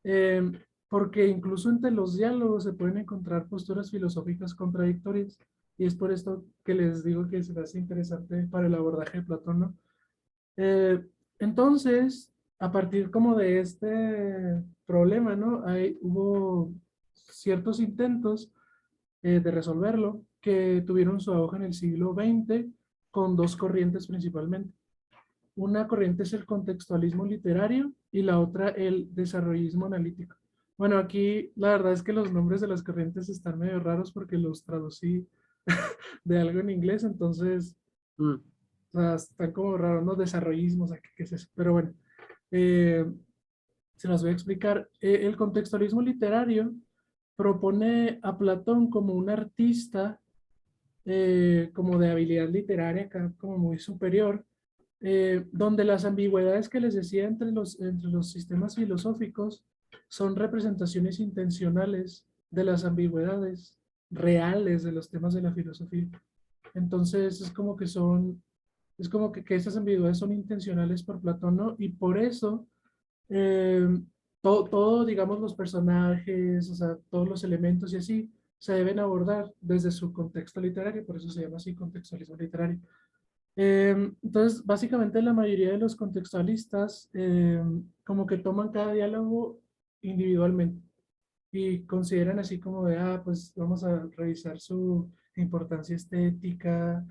Eh, Porque incluso entre los diálogos se pueden encontrar posturas filosóficas contradictorias. Y es por esto que les digo que se me hace interesante para el abordaje de Platón, ¿no? Eh, entonces, a partir como de este problema, ¿no? Hubo ciertos intentos de resolverlo que tuvieron su auge en el siglo XX con dos corrientes principalmente. Una corriente es el contextualismo literario y la otra el desarrollismo analítico. Bueno, aquí la verdad es que los nombres de las corrientes están medio raros porque los traducí de algo en inglés, entonces Mm, o sea, están como raros, ¿no? Desarrollismo, o sea, ¿qué es eso? Pero bueno, eh, se las voy a explicar. El contextualismo literario propone a Platón como un artista como de habilidad literaria, acá como muy superior, donde las ambigüedades que les decía entre los sistemas filosóficos son representaciones intencionales de las ambigüedades reales de los temas de la filosofía. Entonces es como que esas ambigüedades son intencionales por Platón, ¿no? Y por eso eh, todo, digamos, los personajes, o sea, todos los elementos y así, se deben abordar desde su contexto literario, por eso se llama así contextualismo literario. Entonces, básicamente la mayoría de los contextualistas como que toman cada diálogo individualmente y consideran así como de, ah, pues vamos a revisar su importancia estética,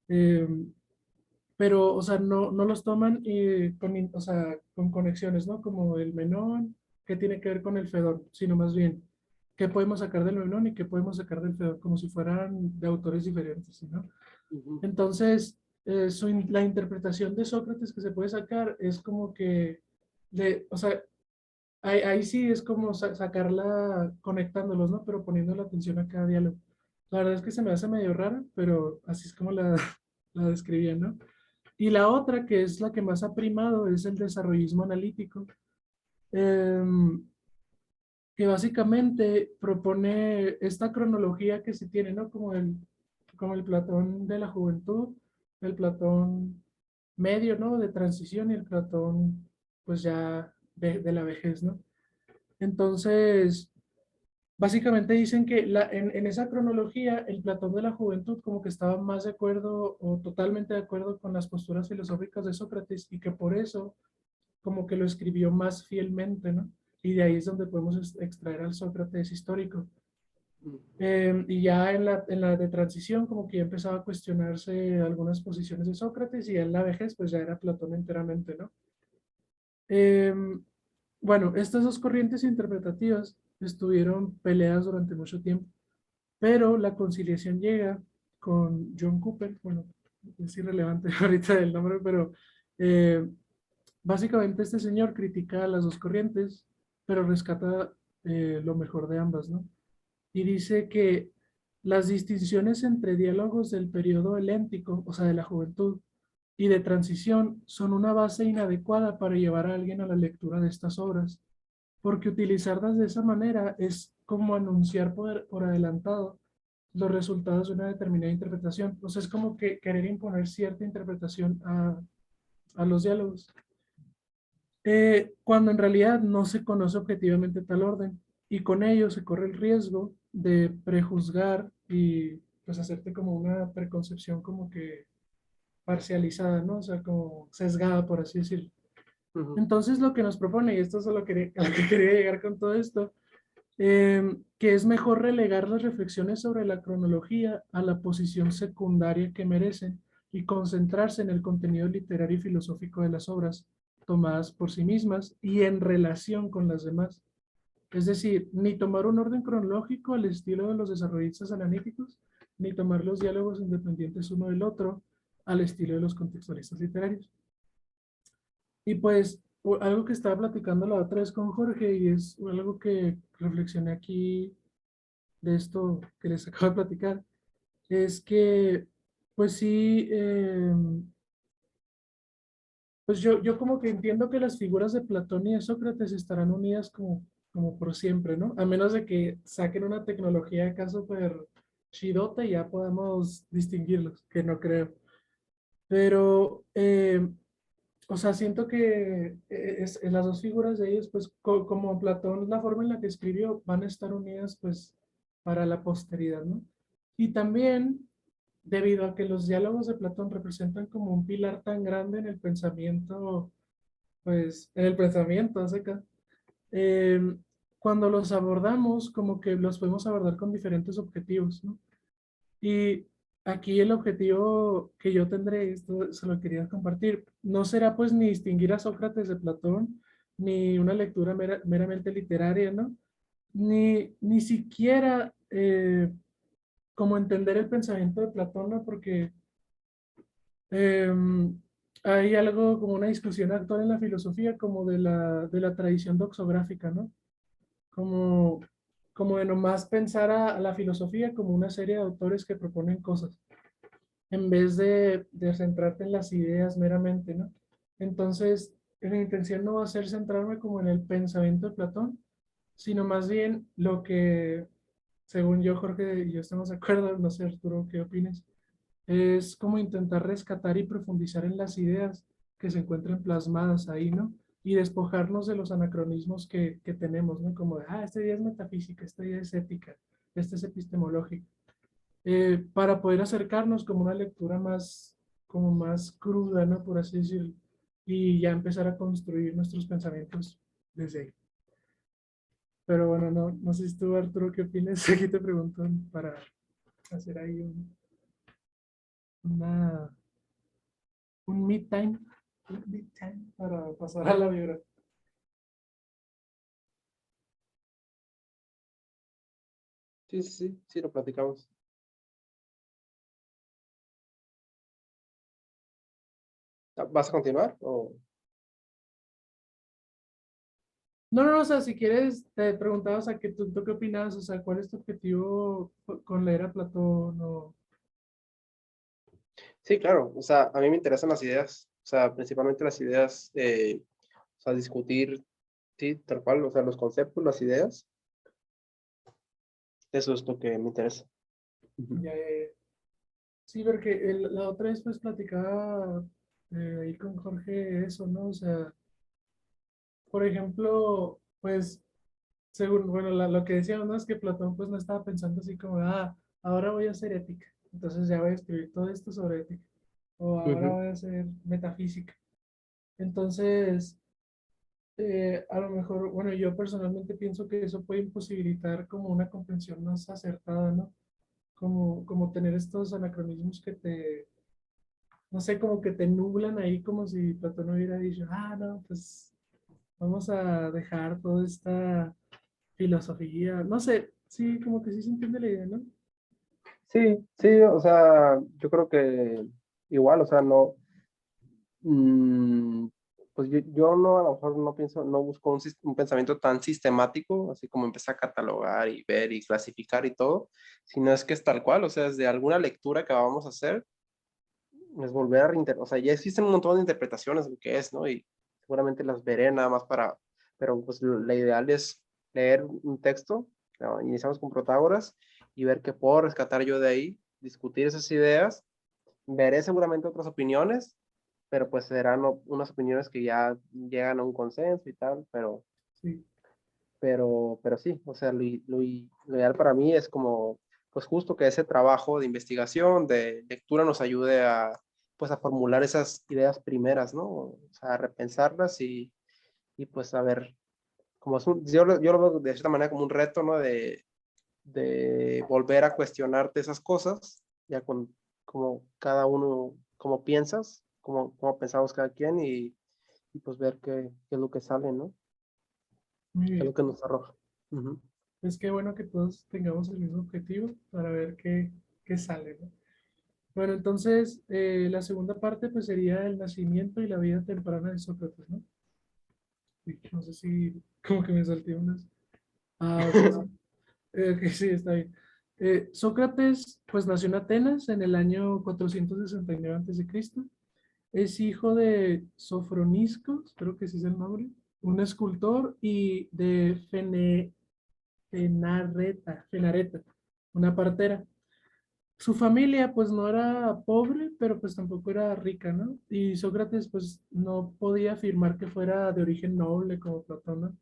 eh, pero, o sea, no los toman o sea, con conexiones, ¿no? Como el Menón, ¿qué tiene que ver con el Fedón? Sino más bien, ¿qué podemos sacar del Menón y qué podemos sacar del Fedón? Como si fueran de autores diferentes, ¿no? ujú. Entonces, la interpretación de Sócrates que se puede sacar es como que, o sea, ahí sí es como sacarla conectándolos, ¿no? Pero poniendo la atención a cada diálogo. La verdad es que se me hace medio rara, pero así es como la describían, ¿no? Y la otra, que es la que más ha primado, es el desarrollismo analítico, em, que básicamente propone esta cronología que se tiene, ¿no? Como el Platón de la juventud, el Platón medio, ¿no? De transición y el Platón, pues ya de la vejez, ¿no? Entonces, básicamente dicen que en esa cronología, el Platón de la juventud como que estaba más de acuerdo o totalmente de acuerdo con las posturas filosóficas de Sócrates y que por eso como que lo escribió más fielmente, ¿no? Y de ahí es donde podemos extraer al Sócrates histórico. Y ya en la de transición como que ya empezaba a cuestionarse algunas posiciones de Sócrates y en la vejez pues ya era Platón enteramente, ¿no? Eh, bueno, estas dos corrientes interpretativas estuvieron peleadas durante mucho tiempo, pero la conciliación llega con John Cooper, bueno, es irrelevante ahorita el nombre, pero eh, básicamente este señor critica las dos corrientes, pero rescata lo mejor de ambas, ¿no? Y dice que las distinciones entre diálogos del periodo heléntico, o sea, de la juventud, y de transición son una base inadecuada para llevar a alguien a la lectura de estas obras, porque utilizarlas de esa manera es como anunciar por adelantado los resultados de una determinada interpretación. O sea, es como que querer imponer cierta interpretación a los diálogos, cuando en realidad no se conoce objetivamente tal orden, y con ello se corre el riesgo de prejuzgar y pues hacerte como una preconcepción como que parcializada, ¿no? O sea, como sesgada, por así decirlo. Ujú. Entonces lo que nos propone, y esto es a a lo que quería llegar con todo esto, que es mejor relegar las reflexiones sobre la cronología a la posición secundaria que merecen y concentrarse en el contenido literario y filosófico de las obras tomadas por sí mismas y en relación con las demás. Es decir, ni tomar un orden cronológico al estilo de los desarrollistas analíticos, ni tomar los diálogos independientes uno del otro al estilo de los contextualistas literarios. Y pues algo que estaba platicando la otra vez con Jorge y es algo que reflexioné aquí de esto que les acabo de platicar, es que pues sí, pues yo como que entiendo que las figuras de Platón y de Sócrates estarán unidas como por siempre, ¿no? A menos de que saquen una tecnología acá súper chidota y ya podamos distinguirlos, que no creo. Pero o sea, siento que en las dos figuras de ellos, pues como Platón, la forma en la que escribió, van a estar unidas pues para la posteridad, ¿no? Y también debido a que los diálogos de Platón representan como un pilar tan grande en el pensamiento pues en el pensamiento, acerca. eh, Cuando los abordamos, como que los podemos abordar con diferentes objetivos, ¿no? Y aquí el objetivo que yo tendré, esto se lo quería compartir, no será pues ni distinguir a Sócrates de Platón, ni una lectura meramente literaria, ¿no? Ni siquiera como entender el pensamiento de Platón, ¿no? Porque hay algo como una discusión actual en la filosofía, como de la tradición doxográfica, ¿no? Como, como de nomás pensar a la filosofía como una serie de autores que proponen cosas, en vez de centrarte en las ideas meramente, ¿no? Entonces, mi intención no va a ser centrarme como en el pensamiento de Platón, sino más bien lo que, según yo, Jorge y yo estamos de acuerdo, no sé, Arturo, ¿qué opinas? Es como intentar rescatar y profundizar en las ideas que se encuentran plasmadas ahí, ¿no? Y despojarnos de los anacronismos que tenemos, ¿no? Como de, este día es metafísica, este día es ética, este es epistemológico, para poder acercarnos como una lectura más, como más cruda, ¿no? Por así decirlo, y ya empezar a construir nuestros pensamientos desde ahí. Pero bueno, no sé si tú, Arturo, ¿qué opinas? Aquí te pregunto para hacer ahí una, un meet time para pasar a la biografía. Sí, sí, sí, sí, lo platicamos. ¿Vas a continuar? O... No, o sea, si quieres, te preguntaba, o sea, ¿tú qué opinas? O sea, ¿cuál es tu objetivo con leer a Platón? O... Sí, claro, o sea, a mí me interesan las ideas, o sea, principalmente las ideas, o sea, discutir, sí, tal cual, o sea, los conceptos, las ideas, eso es lo que me interesa. Ujú. Ya, ya, ya. Sí, porque la otra vez pues platicaba ahí con Jorge eso, ¿no? O sea, por ejemplo, pues, según, bueno, lo que decíamos, ¿no? Es que Platón pues no estaba pensando así como, ahora voy a hacer ética, entonces ya voy a escribir todo esto sobre ética, o ahora Ujú. voy a hacer metafísica. Entonces, a lo mejor, bueno, yo personalmente pienso que eso puede imposibilitar como una comprensión más acertada, ¿no? Como tener estos anacronismos que te, no sé, como que te nublan ahí como si Platón hubiera dicho, no, pues vamos a dejar toda esta filosofía, no sé, sí, como que sí se entiende la idea, ¿no? Sí, sí, o sea, yo creo que igual, o sea, no, mm, pues yo no, a lo mejor no pienso, no busco un pensamiento tan sistemático, así como empezar a catalogar y ver y clasificar y todo, sino es que es tal cual, o sea, desde alguna lectura que vamos a hacer, es volver a o sea, ya existen un montón de interpretaciones de lo que es, ¿no? Y seguramente las veré nada más para, pero pues la ideal es leer un texto, ¿no? Iniciamos con Protágoras y ver qué puedo rescatar yo de ahí, discutir esas ideas, veré seguramente otras opiniones, pero pues serán unas opiniones que ya llegan a un consenso y tal, Sí, pero sí, o sea, lo ideal para mí es como, pues justo que ese trabajo de investigación, de lectura nos ayude a, pues a formular esas ideas primeras, ¿no? O sea, a repensarlas y pues a ver, como es yo lo veo de cierta manera como un reto, ¿no? De volver a cuestionarte esas cosas, ya con como cada uno, cómo piensas, cómo pensamos cada quien y pues ver qué es lo que sale, ¿no? muy Qué es bien. lo que nos arroja. Ujú. Es que bueno que todos tengamos el mismo objetivo para ver qué sale, ¿no? Bueno, entonces la segunda parte pues sería el nacimiento y la vida temprana de Sócrates, ¿no? Sí, no sé si como que me salté unas. Ok, sí. Ok, sí, está bien. Sócrates pues nació en Atenas en el año 469 a.C. Es hijo de Sofronisco, espero que sí es el nombre, un escultor, y de Fenareta, una partera. Su familia pues no era pobre, pero pues tampoco era rica, ¿no? Y Sócrates pues no podía afirmar que fuera de origen noble como Platón, ¿no?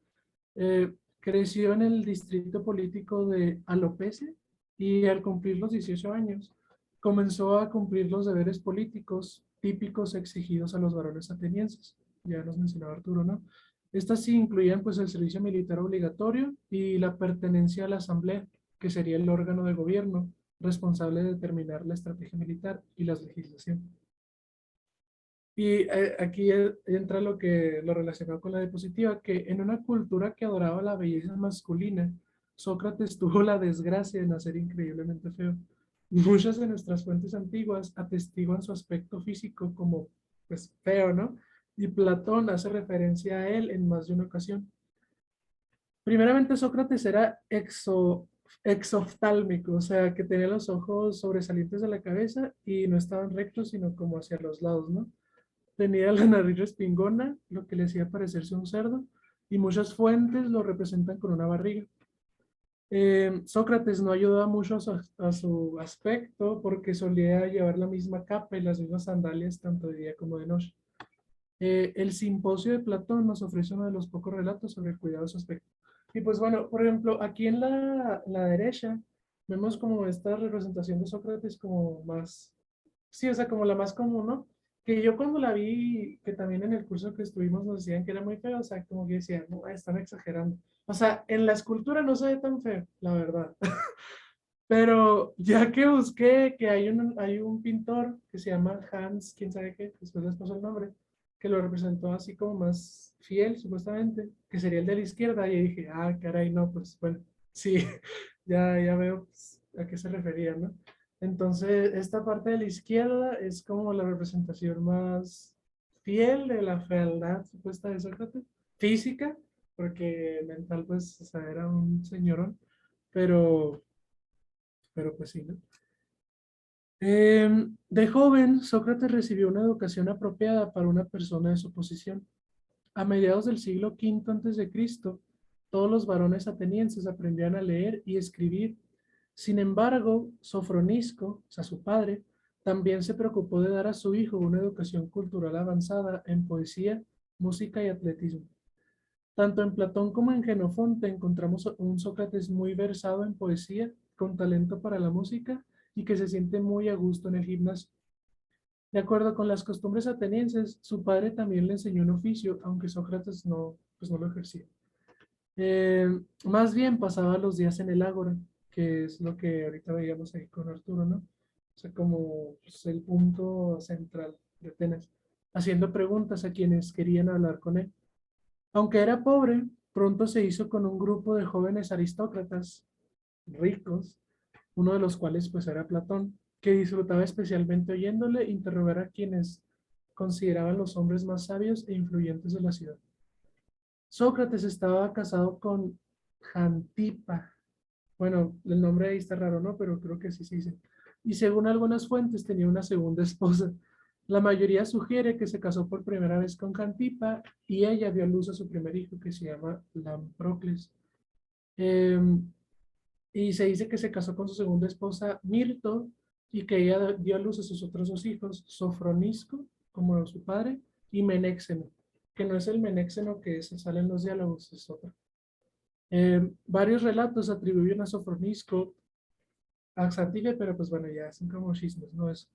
Creció en el distrito político de Alopecia y al cumplir los 18 años comenzó a cumplir los deberes políticos típicos exigidos a los varones atenienses. ya nos mencionaba Arturo, ¿no? Estas sí incluían pues el servicio militar obligatorio y la pertenencia a la asamblea, que sería el órgano de gobierno responsable de determinar la estrategia militar y la legislación. Y aquí entra lo relacionado con la diapositiva, que en una cultura que adoraba la belleza masculina, Sócrates tuvo la desgracia de nacer increíblemente feo. Muchas de nuestras fuentes antiguas atestiguan su aspecto físico como, pues, feo, ¿no? Y Platón hace referencia a él en más de una ocasión. Primeramente, Sócrates era exoftálmico, o sea, que tenía los ojos sobresalientes de la cabeza y no estaban rectos, sino como hacia los lados, ¿no? Tenía la nariz respingona, lo que le hacía parecerse un cerdo, y muchas fuentes lo representan con una barriga. Sócrates no ayudaba mucho a su aspecto porque solía llevar la misma capa y las mismas sandalias tanto de día como de noche. El Simposio de Platón nos ofrece uno de los pocos relatos sobre el cuidado de su aspecto. Y pues bueno, por ejemplo, aquí en la derecha vemos como esta representación de Sócrates como más, sí, o sea, como la más común, ¿no? Que yo cuando la vi, que también en el curso que estuvimos nos decían que era muy feo, o sea, como que decían, no, están exagerando. O sea, en la escultura no se ve tan feo, la verdad. Pero ya que busqué que hay un pintor que se llama Hans, quién sabe qué, después les paso el nombre, que lo representó así como más fiel, supuestamente, que sería el de la izquierda, y dije, ah, caray, no, pues bueno, sí, ya veo pues, a qué se refería, ¿no? Entonces, esta parte de la izquierda es como la representación más fiel de la fealdad supuesta de Sócrates, física, porque mental, pues, o sea, era un señorón, pero pues sí, ¿no? De joven, Sócrates recibió una educación apropiada para una persona de su posición. A mediados del siglo V a.C., todos los varones atenienses aprendían a leer y escribir. Sin embargo, Sofronisco, o sea, su padre, también se preocupó de dar a su hijo una educación cultural avanzada en poesía, música y atletismo. Tanto en Platón como en Jenofonte encontramos un Sócrates muy versado en poesía, con talento para la música y que se siente muy a gusto en el gimnasio. De acuerdo con las costumbres atenienses, su padre también le enseñó un oficio, aunque Sócrates no, pues no lo ejercía. Más bien pasaba los días en el ágora, que es lo que ahorita veíamos ahí con Arturo, ¿no? O sea, como pues, el punto central de Atenas, haciendo preguntas a quienes querían hablar con él. Aunque era pobre, pronto se hizo con un grupo de jóvenes aristócratas ricos, uno de los cuales pues era Platón, que disfrutaba especialmente oyéndole interrogar a quienes consideraban los hombres más sabios e influyentes de la ciudad. Sócrates estaba casado con Jantipa. Bueno, el nombre ahí está raro, ¿no? Pero creo que sí se dice. Y según algunas fuentes tenía una segunda esposa. La mayoría sugiere que se casó por primera vez con Jantipa y ella dio a luz a su primer hijo que se llama Lamprocles. Eh, y se dice que se casó con su segunda esposa Mirto y que ella dio a luz a sus otros dos hijos, Sofronisco, como su padre, y Menéxeno, que no es el Menéxeno que se sale en los diálogos, es otro. Varios relatos atribuyen a Sofronisco a Xantippe, pero pues bueno, ya son como chismes, ¿no? Es,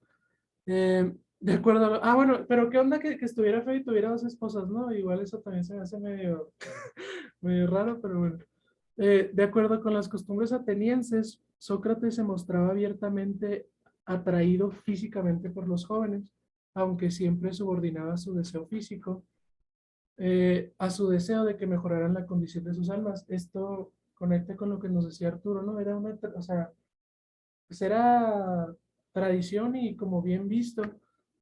de acuerdo bueno, pero qué onda que estuviera feo y tuviera dos esposas, ¿no? Igual eso también se me hace medio, medio raro, pero bueno. De acuerdo con las costumbres atenienses, Sócrates se mostraba abiertamente atraído físicamente por los jóvenes, aunque siempre subordinaba su deseo físico a su deseo de que mejoraran la condición de sus almas. Esto conecta con lo que nos decía Arturo, ¿no? Era una, o sea, pues era tradición y como bien visto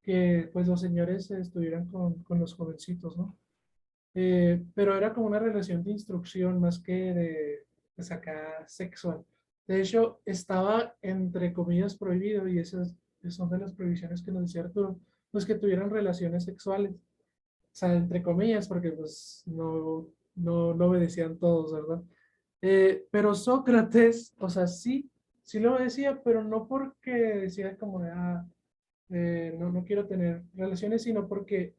que pues los señores estuvieran con los jovencitos, ¿no? Pero era como una relación de instrucción más que de, pues acá, sexual. De hecho, estaba entre comillas prohibido, y esas son de las prohibiciones que nos decía Arturo, pues que tuvieran relaciones sexuales. O sea, entre comillas, porque pues no obedecían todos, ¿verdad? Pero Sócrates, o sea, sí lo obedecía, pero no porque decía como de, no quiero tener relaciones, sino porque,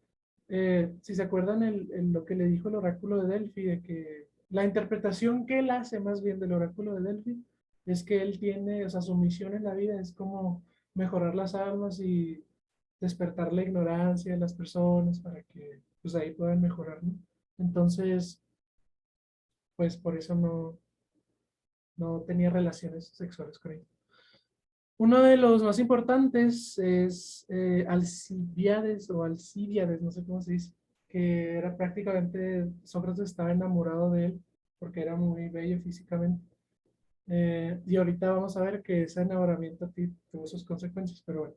si se acuerdan lo que le dijo el oráculo de Delfi, de que la interpretación que él hace más bien del oráculo de Delfi es que él tiene, o sea, su misión en la vida es como mejorar las almas y despertar la ignorancia de las personas para que pues ahí puedan mejorar, ¿no? Entonces, pues por eso no tenía relaciones sexuales con ella. Uno de los más importantes es Alcibíades o Alcibíades, no sé cómo se dice, que era prácticamente, Sócrates estaba enamorado de él porque era muy bello físicamente. Y ahorita vamos a ver que ese enamoramiento tuvo sus consecuencias, pero bueno.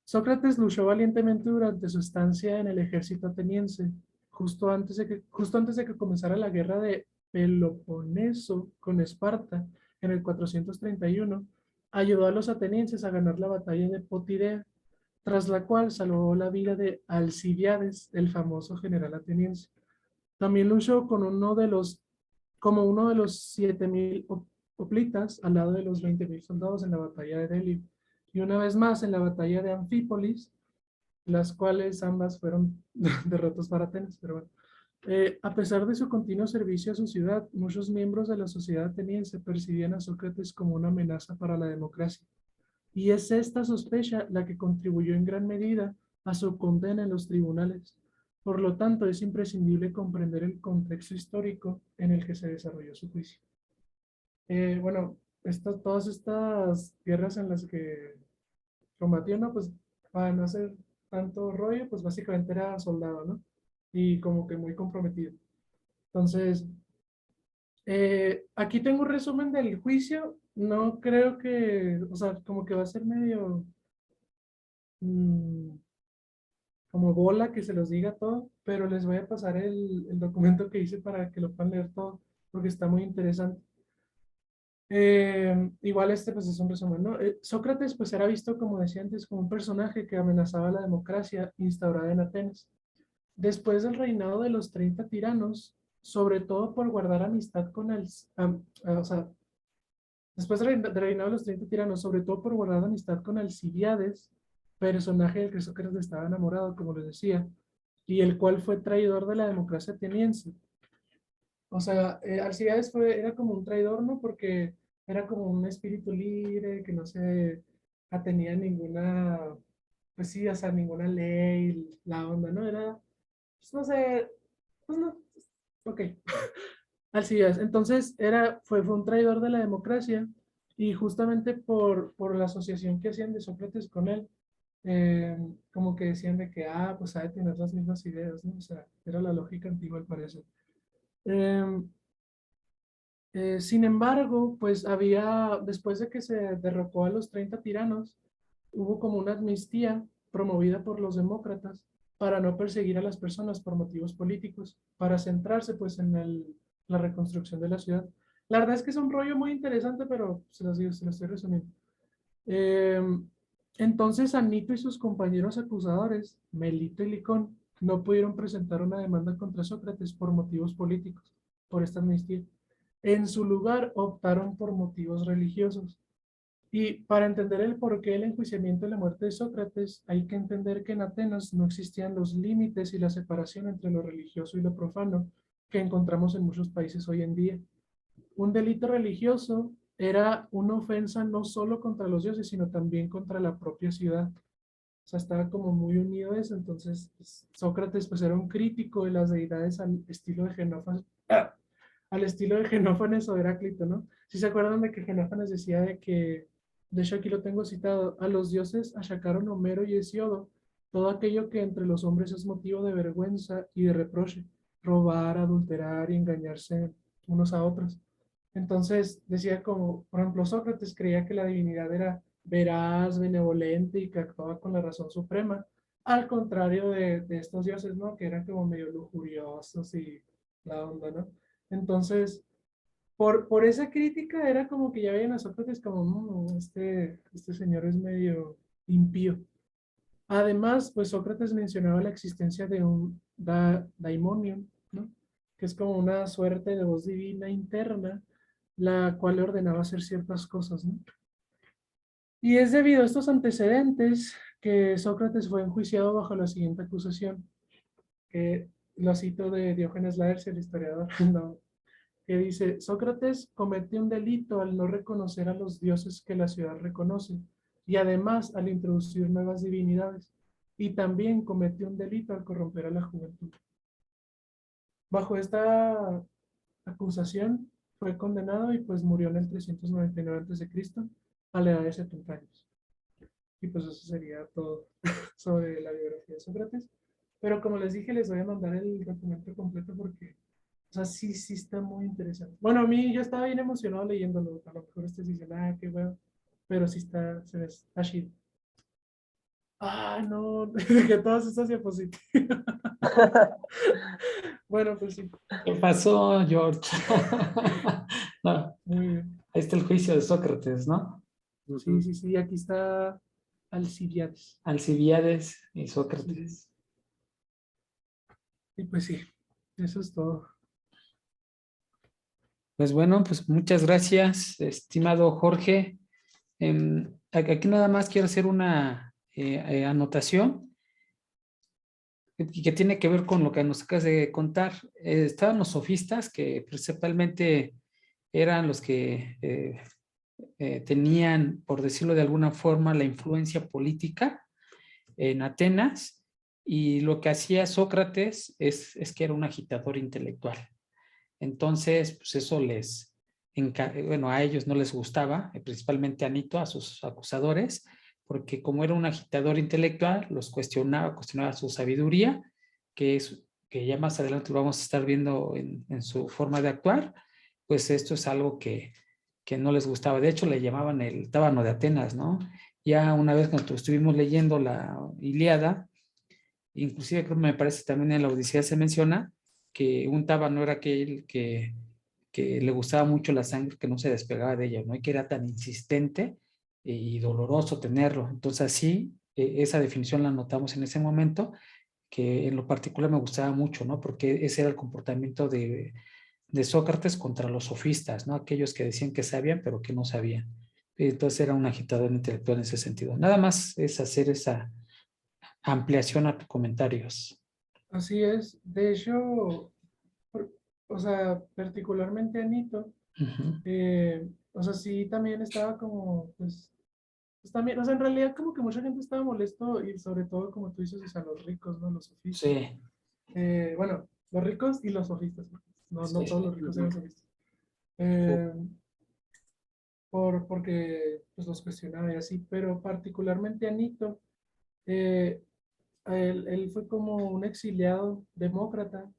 Sócrates luchó valientemente durante su estancia en el ejército ateniense, justo antes de que comenzara la guerra de Peloponeso con Esparta en el 431, ayudó a los atenienses a ganar la batalla de Potidea, tras la cual salvó la vida de Alcibiades, el famoso general ateniense. También luchó como uno de los 7.000 hoplitas al lado de los 20.000 soldados en la batalla de Delio. Y una vez más en la batalla de Anfípolis, las cuales ambas fueron derrotas para Atenas, pero bueno. A pesar de su continuo servicio a su ciudad, muchos miembros de la sociedad ateniense percibían a Sócrates como una amenaza para la democracia. Y es esta sospecha la que contribuyó en gran medida a su condena en los tribunales. Por lo tanto, es imprescindible comprender el contexto histórico en el que se desarrolló su juicio. Bueno, todas estas guerras en las que combatió, ¿no? Pues para no hacer tanto rollo, pues básicamente era soldado, ¿no? Y como que muy comprometido. Entonces, aquí tengo un resumen del juicio. No creo que, o sea, como que va a ser medio mm, como bola que se los diga todo, pero les voy a pasar el documento que hice para que lo puedan leer todo, porque está muy interesante. Igual este pues es un resumen, ¿no? Sócrates pues era visto, como decía antes, como un personaje que amenazaba la democracia instaurada en Atenas. Después del reinado de los 30 tiranos, sobre todo por guardar amistad con o sea, después del reinado de los 30 tiranos, sobre todo por guardar amistad con Alcibiades, personaje del que Sócrates estaba enamorado, como les decía, y el cual fue traidor de la democracia ateniense. O sea, Alcibiades era como un traidor, ¿no? Porque era como un espíritu libre, que no se atenía a ninguna, pues sí, o sea, ninguna ley, la onda, ¿no? Era, pues no sé, pues no, ok. Alcibiades. Entonces, fue un traidor de la democracia y justamente por la asociación que hacían de Sócrates con él, eh, como que decían de que, pues ha de tener las mismas ideas, ¿no? O sea, era la lógica antigua al parecer. Eh, Sin embargo, pues después de que se derrocó a los 30 tiranos, hubo como una amnistía promovida por los demócratas para no perseguir a las personas por motivos políticos, para centrarse pues en la reconstrucción de la ciudad. La verdad es que es un rollo muy interesante, pero se los digo, se los estoy resumiendo. Eh, entonces, Anito y sus compañeros acusadores, Melito y Licón, no pudieron presentar una demanda contra Sócrates por motivos políticos, por esta amnistía. En su lugar, optaron por motivos religiosos. Y para entender el porqué del enjuiciamiento y la muerte de Sócrates, hay que entender que en Atenas no existían los límites y la separación entre lo religioso y lo profano que encontramos en muchos países hoy en día. Un delito religioso era una ofensa no solo contra los dioses, sino también contra la propia ciudad. O sea, estaba como muy unido eso. Entonces, pues, Sócrates pues era un crítico de las deidades al estilo de Genófanes o Heráclito, ¿no? Si se acuerdan de que Genófanes decía de que, de hecho aquí lo tengo citado, a los dioses achacaron Homero y Hesiodo todo aquello que entre los hombres es motivo de vergüenza y de reproche, robar, adulterar y engañarse unos a otros. Entonces decía como, por ejemplo, Sócrates creía que la divinidad era veraz, benevolente y que actuaba con la razón suprema, al contrario de estos dioses, ¿no? Que eran como medio lujuriosos y la onda, ¿no? Entonces, por esa crítica era como que ya veían a Sócrates como, este señor es medio impío. Además, pues Sócrates mencionaba la existencia de un daimonium, ¿no? Que es como una suerte de voz divina interna, la cual le ordenaba hacer ciertas cosas, ¿no? Y es debido a estos antecedentes que Sócrates fue enjuiciado bajo la siguiente acusación, que lo cito de Diógenes Laercio, el historiador, no, que dice, Sócrates comete un delito al no reconocer a los dioses que la ciudad reconoce y además al introducir nuevas divinidades y también cometió un delito al corromper a la juventud. Bajo esta acusación fue condenado y pues murió en el 399 a.C. a la edad de 70 años. Y pues eso sería todo sobre la biografía de Sócrates. Pero como les dije, les voy a mandar el documento completo porque, o sea, sí, sí está muy interesante. Bueno, a mí yo estaba bien emocionado leyéndolo. A lo mejor ustedes dicen, ah, qué bueno. Pero sí está chido. Ah, no, que todas estas diapositivas. Bueno, pues sí. ¿Qué pasó, George? No, Muy bien. ahí está el juicio de Sócrates, ¿no? Sí, sí, sí. Aquí está Alcibiades. Alcibiades y Sí. Sócrates. Y pues sí, eso es todo. Pues bueno, pues muchas gracias, estimado Jorge. Aquí nada más quiero hacer una anotación que tiene que ver con lo que nos acabas de contar. Estaban los sofistas, que principalmente eran los que tenían, por decirlo de alguna forma, la influencia política en Atenas, y lo que hacía Sócrates es que era un agitador intelectual. Entonces, pues eso bueno, a ellos no les gustaba, principalmente a Nito, a sus acusadores, porque como era un agitador intelectual, los cuestionaba su sabiduría, que ya más adelante lo vamos a estar viendo en su forma de actuar. Pues esto es algo que no les gustaba. De hecho, le llamaban el tábano de Atenas, ¿no? Ya una vez cuando estuvimos leyendo la Ilíada, inclusive creo que me parece también en la Odisea se menciona que un tábano era aquel que le gustaba mucho la sangre, que no se despegaba de ella, ¿no? Y que era tan insistente y doloroso tenerlo. Entonces así, esa definición la notamos en ese momento, que en lo particular me gustaba mucho, ¿no? Porque ese era el comportamiento de Sócrates contra los sofistas, ¿no? Aquellos que decían que sabían, pero que no sabían. Entonces era un agitador intelectual en ese sentido. Nada más es hacer esa ampliación a tus comentarios. Así es. De hecho, por- o sea, particularmente Anito, Ujú. o sea, sí también estaba como, pues también, o sea, en realidad como que mucha gente estaba molesto y sobre todo, como tú dices, o sea, los ricos, ¿no? Los sofistas. Sí, Bueno, los ricos y los sofistas, no, no sí, todos sí. los ricos eran sofistas. Eh, porque pues los cuestionaba y así, pero particularmente Anito, eh, él fue como un exiliado demócrata,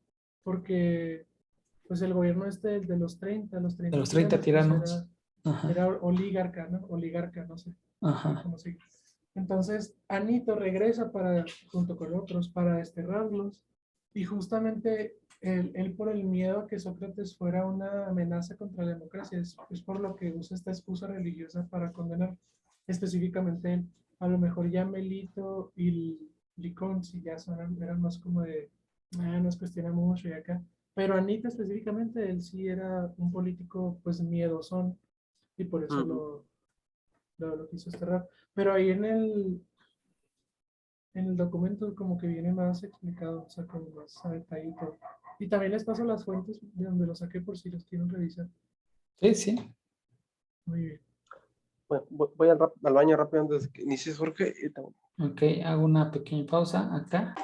porque pues el gobierno este de los 30 De los 30 tiranos, pues tiranos. Ajá, era oligarca, ¿no? Oligarca, no sé ajá. cómo se. Entonces, Anito regresa junto con otros para desterrarlos, y justamente él por el miedo a que Sócrates fuera una amenaza contra la democracia, es por lo que usa esta excusa religiosa para condenar específicamente él. A lo mejor ya Melito y Licón, si ya eran más como de, nos cuestiona mucho y acá. Pero Anita específicamente, él sí era un político pues miedosón, y por eso Ujú. lo quiso desterrar. Pero ahí en el documento como que viene más explicado, o sea, como más a detalle y todo. Y también les paso las fuentes de donde lo saqué por si los quieren revisar. Sí, sí. Muy bien. Bueno, voy al baño rápido antes de que inicies, Jorge. Ok, hago una pequeña pausa acá.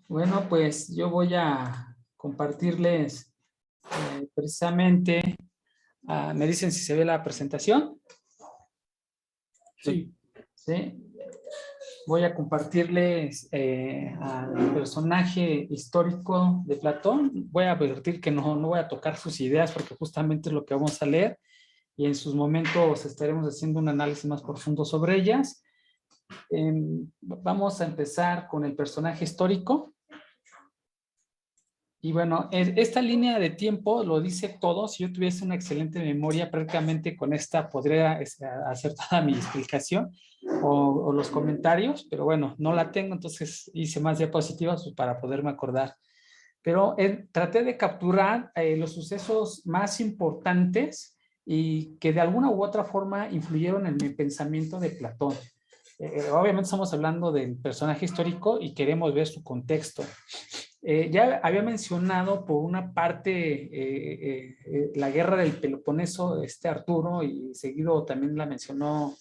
Bueno, pues yo voy a compartirles precisamente, me dicen si se ve la presentación. Sí. Sí. Voy a compartirles al personaje histórico de Platón. Voy a advertir que no voy a tocar sus ideas porque justamente es lo que vamos a leer, y en sus momentos estaremos haciendo un análisis más profundo sobre ellas. Vamos a empezar con el personaje histórico. Y bueno, esta línea de tiempo lo dice todo. Si yo tuviese una excelente memoria, prácticamente con esta podría hacer toda mi explicación o los comentarios, pero bueno, no la tengo, entonces hice más diapositivas para poderme acordar. Pero traté de capturar los sucesos más importantes y que de alguna u otra forma influyeron en mi pensamiento de Platón. Obviamente estamos hablando del personaje histórico y queremos ver su contexto. Ya había mencionado por una parte la guerra del Peloponeso, Arturo, y seguido también la mencionó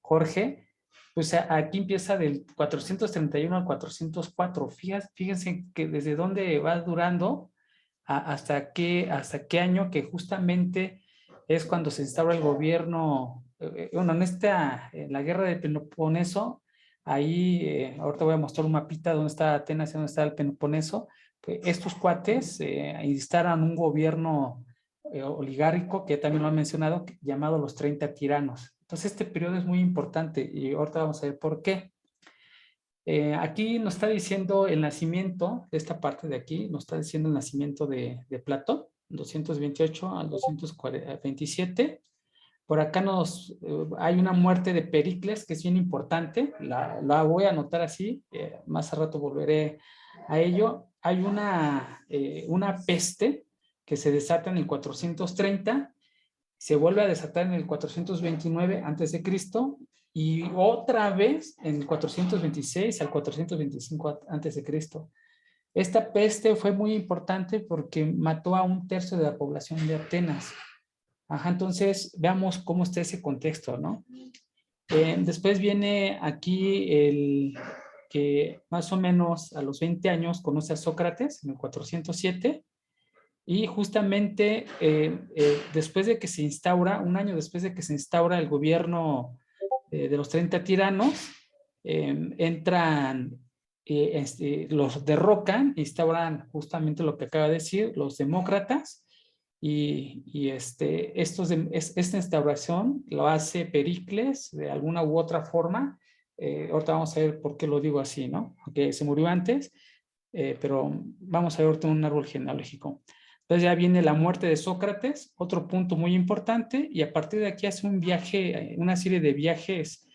Jorge. pues aquí empieza del 431 al 404. Fíjense que desde dónde va durando hasta qué año, que justamente es cuando se instaura el gobierno. Bueno, en la guerra de Peloponeso, ahí, ahorita voy a mostrar un mapita donde está Atenas y donde está el Peloponeso. Que estos cuates instalan un gobierno oligárquico, que también lo han mencionado, llamado los 30 tiranos. Entonces, este periodo es muy importante y ahorita vamos a ver por qué. Aquí nos está diciendo el nacimiento, esta parte de aquí, nos está diciendo el nacimiento de Platón, 228 al 227. Por acá hay una muerte de Pericles, que es bien importante, la voy a anotar así, más a rato volveré a ello. Hay una peste que se desata en el 430, se vuelve a desatar en el 429 a.C. y otra vez en el 426 al 425 a.C. Esta peste fue muy importante porque mató a 1/3 de la población de Atenas. Ajá, entonces veamos cómo está ese contexto, ¿no? Después viene aquí el que más o menos a los 20 años conoce a Sócrates en el 407. Y justamente después de que se instaura, un año después de que se instaura el gobierno de los 30 tiranos, entran, los derrocan, instauran justamente lo que acaba de decir, los demócratas, esta instauración lo hace Pericles de alguna u otra forma. Ahorita vamos a ver por qué lo digo así, ¿no? Aunque se murió antes, pero vamos a ver ahorita un árbol genealógico. Entonces ya viene la muerte de Sócrates, otro punto muy importante, y a partir de aquí hace un viaje, una serie de viajes,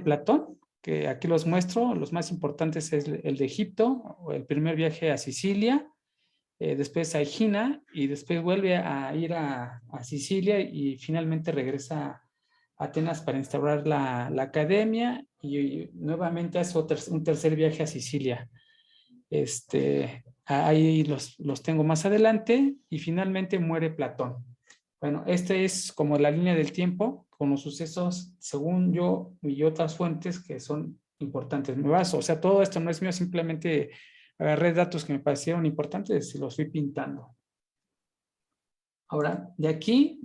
Platón, que aquí los muestro. Los más importantes es el de Egipto, el primer viaje a Sicilia, después a Egina, y después vuelve a ir a Sicilia y finalmente regresa a Atenas para instaurar la academia, y nuevamente hace un tercer viaje a Sicilia. Ahí los tengo más adelante, y finalmente muere Platón. Bueno, esta es como la línea del tiempo con los sucesos, según yo y otras fuentes que son importantes. Me baso, o sea, todo esto no es mío, simplemente agarré datos que me parecieron importantes y los fui pintando. Ahora, de aquí,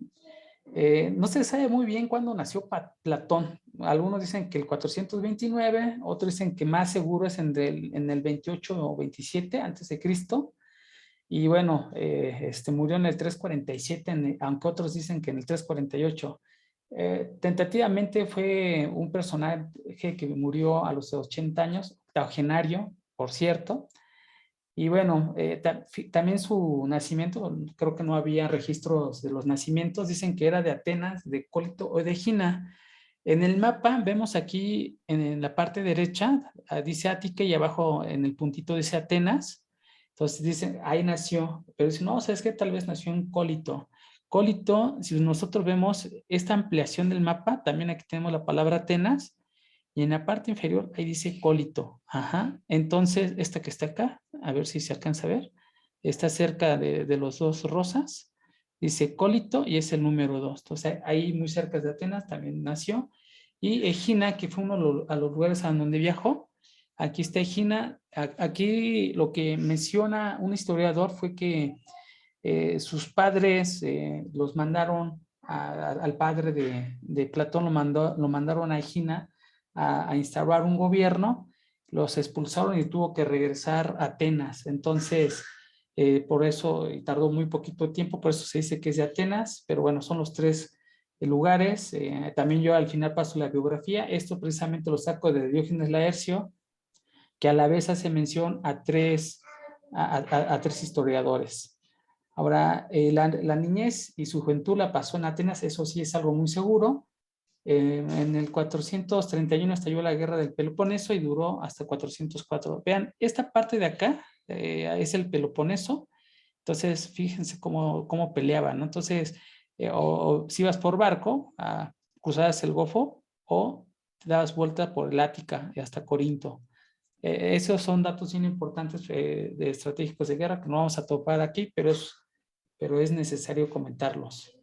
no se sabe muy bien cuándo nació Platón. Algunos dicen que el 429, otros dicen que más seguro es en el 28 o 27 antes de Cristo. Y bueno, murió en el 347, aunque otros dicen que en el 348. Tentativamente fue un personaje que murió a los 80 años, octogenario, por cierto. Y bueno, también su nacimiento, creo que no había registros de los nacimientos, dicen que era de Atenas, de Cólito o de Egina. En el mapa vemos aquí en la parte derecha, dice Ática, y abajo en el puntito dice Atenas. Entonces dicen, ahí nació, pero dicen, no, ¿sabes qué? Tal vez nació en Cólito. Cólito, si nosotros vemos esta ampliación del mapa, también aquí tenemos la palabra Atenas, y en la parte inferior ahí dice Cólito. Ajá. Entonces, esta que está acá, a ver si se alcanza a ver, está cerca de los dos rosas, dice Cólito y es el número 2. Entonces, ahí muy cerca de Atenas también nació. Y Egina, que fue uno de los lugares a donde viajó. Aquí está Egina. Aquí lo que menciona un historiador fue que sus padres los mandaron al padre de Platón, lo mandaron a Egina a instaurar un gobierno, los expulsaron y tuvo que regresar a Atenas. Entonces, por eso tardó muy poquito tiempo, por eso se dice que es de Atenas, pero bueno, son los tres lugares. También yo al final paso la biografía. Esto precisamente lo saco de Diógenes Laercio, que a la vez hace mención a tres historiadores. Ahora, la niñez y su juventud la pasó en Atenas, eso sí es algo muy seguro. En el 431 estalló la guerra del Peloponeso y duró hasta 404. Vean, esta parte de acá es el Peloponeso. Entonces, fíjense cómo peleaban, ¿no? Entonces, o si ibas por barco, cruzabas el Golfo, o te dabas vuelta por el Ática y hasta Corinto. Esos son datos bien importantes de estratégicos de guerra que no vamos a topar aquí, pero es necesario comentarlos.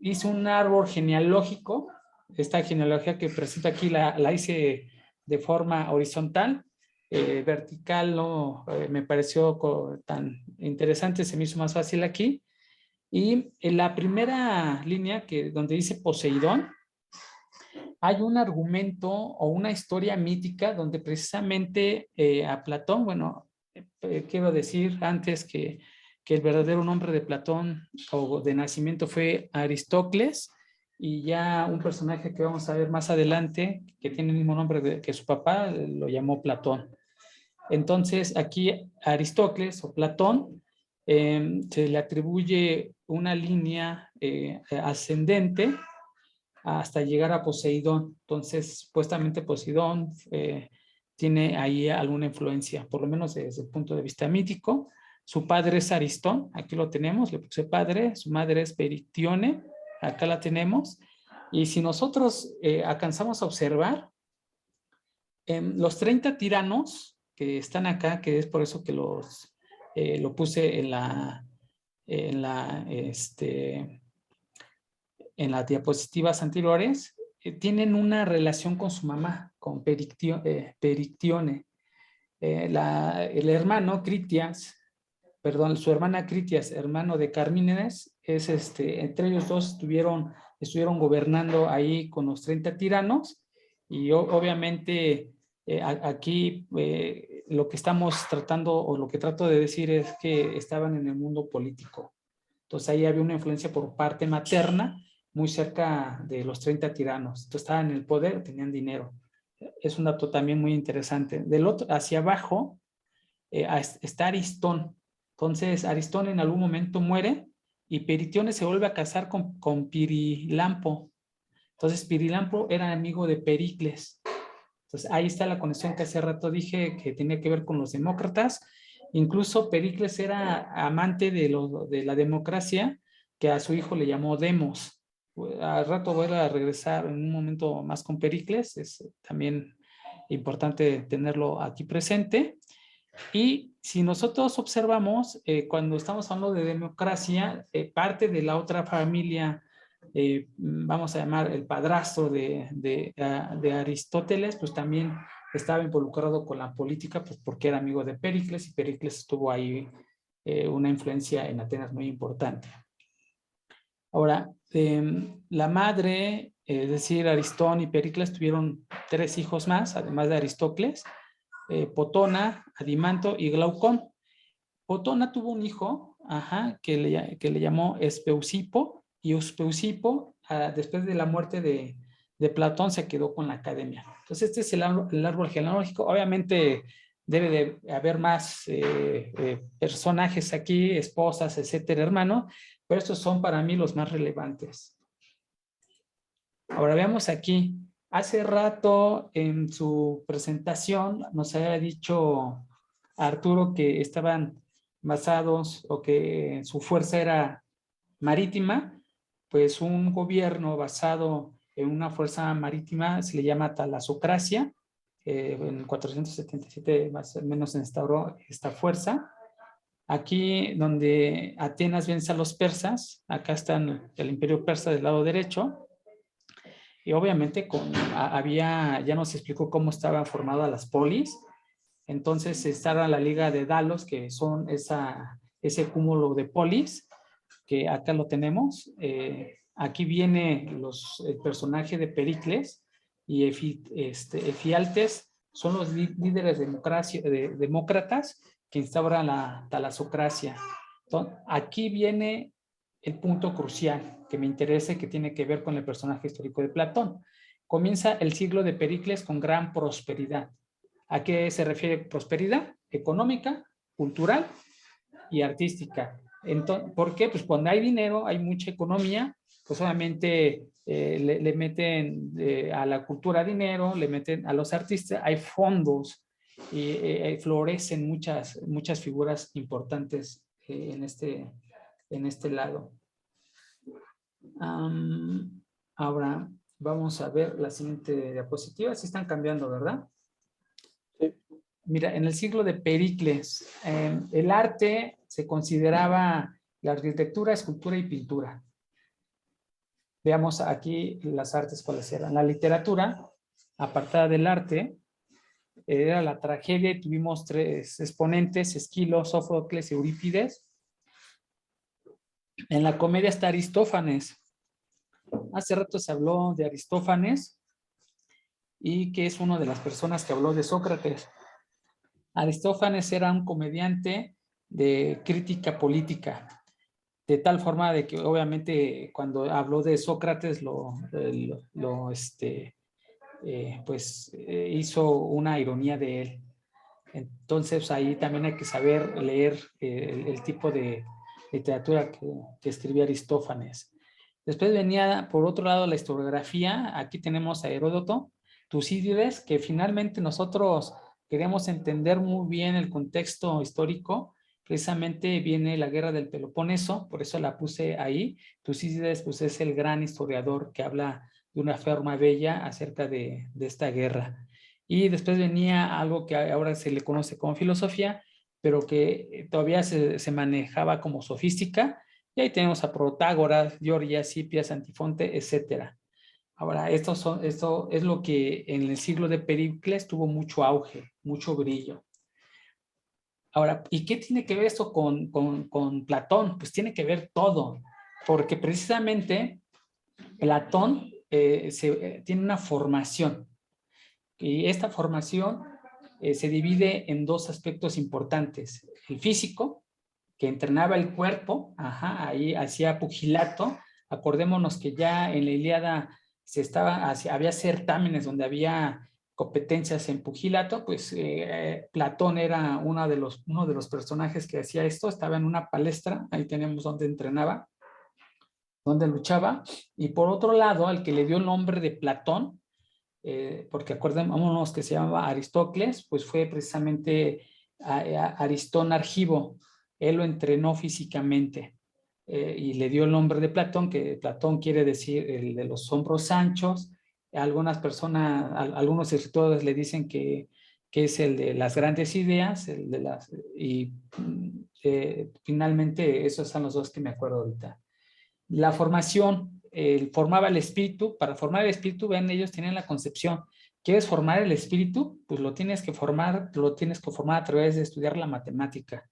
Hice un árbol genealógico esta genealogía que presento aquí la hice de forma horizontal. Vertical no me pareció tan interesante, se me hizo más fácil aquí. Y en la primera línea, donde dice Poseidón, hay un argumento o una historia mítica donde precisamente a Platón, bueno, quiero decir antes que el verdadero nombre de Platón o de nacimiento fue Aristócles, y ya un personaje que vamos a ver más adelante, que tiene el mismo nombre que su papá, lo llamó Platón. Entonces, aquí Aristócles o Platón se le atribuye una línea ascendente hasta llegar a Poseidón. Entonces, supuestamente Poseidón tiene ahí alguna influencia, por lo menos desde el punto de vista mítico. Su padre es Aristón, aquí lo tenemos, le puse padre, su madre es Perictione, acá la tenemos. Y si nosotros alcanzamos a observar, los 30 tiranos que están acá, que es por eso que lo puse en las diapositivas anteriores, tienen una relación con su mamá, con Perictione. El hermano Critias, perdón, su hermana Critias, hermano de Carmímenes, entre ellos dos estuvieron gobernando ahí con los 30 tiranos, y obviamente aquí lo que estamos tratando, o lo que trato de decir, es que estaban en el mundo político. Entonces ahí había una influencia por parte materna muy cerca de los 30 tiranos. Entonces estaban en el poder, tenían dinero. Es un dato también muy interesante. Del otro, hacia abajo, está Aristón. Entonces Aristón en algún momento muere y Perictione se vuelve a casar con Pirilampo. Entonces Pirilampo era amigo de Pericles. Entonces ahí está la conexión que hace rato dije que tenía que ver con los demócratas. Incluso Pericles era amante de la democracia, que a su hijo le llamó Demos. Al rato voy a regresar en un momento más con Pericles, es también importante tenerlo aquí presente. Y si nosotros observamos, cuando estamos hablando de democracia, parte de la otra familia, vamos a llamar el padrastro de Aristóteles, pues también estaba involucrado con la política, pues porque era amigo de Pericles, y Pericles tuvo ahí una influencia en Atenas muy importante. Ahora, la madre, es decir, Aristón y Pericles tuvieron 3 hijos más, además de Aristócles: Potona, Adimanto y Glaucón. Potona tuvo un hijo, que le llamó Espeusipo, y Espeusipo, después de la muerte de Platón, se quedó con la academia. Entonces, este es el árbol genealógico. Obviamente debe de haber más personajes aquí, esposas, etcétera, hermano, pero estos son para mí los más relevantes. Ahora veamos aquí. Hace rato en su presentación nos había dicho Arturo que estaban basados, o que su fuerza era marítima. Pues un gobierno basado en una fuerza marítima se le llama talasocracia. En 477 más o menos se instauró esta fuerza. Aquí donde Atenas vence a los persas, acá está el imperio persa del lado derecho. Y obviamente ya nos explicó cómo estaban formadas las polis. Entonces estaba la Liga de Dalos, que son ese cúmulo de polis, que acá lo tenemos. Aquí viene el personaje de Pericles y Efialtes, son los líderes demócratas que instauran la talasocracia. Entonces, aquí viene el punto crucial que me interesa, que tiene que ver con el personaje histórico de Platón. Comienza el siglo de Pericles con gran prosperidad. ¿A qué se refiere prosperidad? Económica, cultural y artística. Entonces, ¿por qué? Pues cuando hay dinero, hay mucha economía, pues obviamente le meten a la cultura dinero, le meten a los artistas, hay fondos, y florecen muchas figuras importantes en este lado. Ahora vamos a ver la siguiente diapositiva. Sí están cambiando, ¿verdad? Sí. Mira, en el siglo de Pericles, el arte se consideraba la arquitectura, escultura y pintura. Veamos aquí las artes cuáles eran. La literatura, apartada del arte, era la tragedia y tuvimos 3 exponentes, Esquilo, Sófocles y Eurípides. En la comedia está Aristófanes. Hace rato se habló de Aristófanes y que es una de las personas que habló de Sócrates. Aristófanes era un comediante de crítica política, de tal forma de que obviamente cuando habló de Sócrates hizo una ironía de él. Entonces ahí también hay que saber leer el tipo de literatura que escribía Aristófanes. Después venía por otro lado la historiografía. Aquí tenemos a Heródoto, Tucídides, que finalmente nosotros queremos entender muy bien el contexto histórico. Precisamente viene la guerra del Peloponeso, por eso la puse ahí. Tucídides pues, es el gran historiador que habla de una forma bella acerca de esta guerra. Y después venía algo que ahora se le conoce como filosofía, pero que todavía se manejaba como sofística. Y ahí tenemos a Protágoras, Gorgias, Hipias, Antifonte, etc. Ahora, esto es lo que en el siglo de Pericles tuvo mucho auge, mucho brillo. Ahora, ¿y qué tiene que ver esto con Platón? Pues tiene que ver todo, porque precisamente Platón tiene una formación, y esta formación se divide en 2 aspectos importantes. El físico, que entrenaba el cuerpo, ahí hacía pugilato. Acordémonos que ya en la Ilíada había certámenes donde había competencias en pugilato, pues Platón era uno de los personajes que hacía esto. Estaba en una palestra, ahí tenemos donde entrenaba, donde luchaba. Y por otro lado, el que le dio el nombre de Platón, porque acordémonos que se llamaba Aristócles, pues fue precisamente Aristón Argivo. Él lo entrenó físicamente y le dio el nombre de Platón, que Platón quiere decir el de los hombros anchos. Algunas personas, algunos escritores le dicen que es el de las grandes ideas, y finalmente esos son los 2 que me acuerdo ahorita. La formación, formaba el espíritu. Para formar el espíritu, ven, ellos tienen la concepción. ¿Quieres formar el espíritu? Pues lo tienes que formar a través de estudiar la matemática.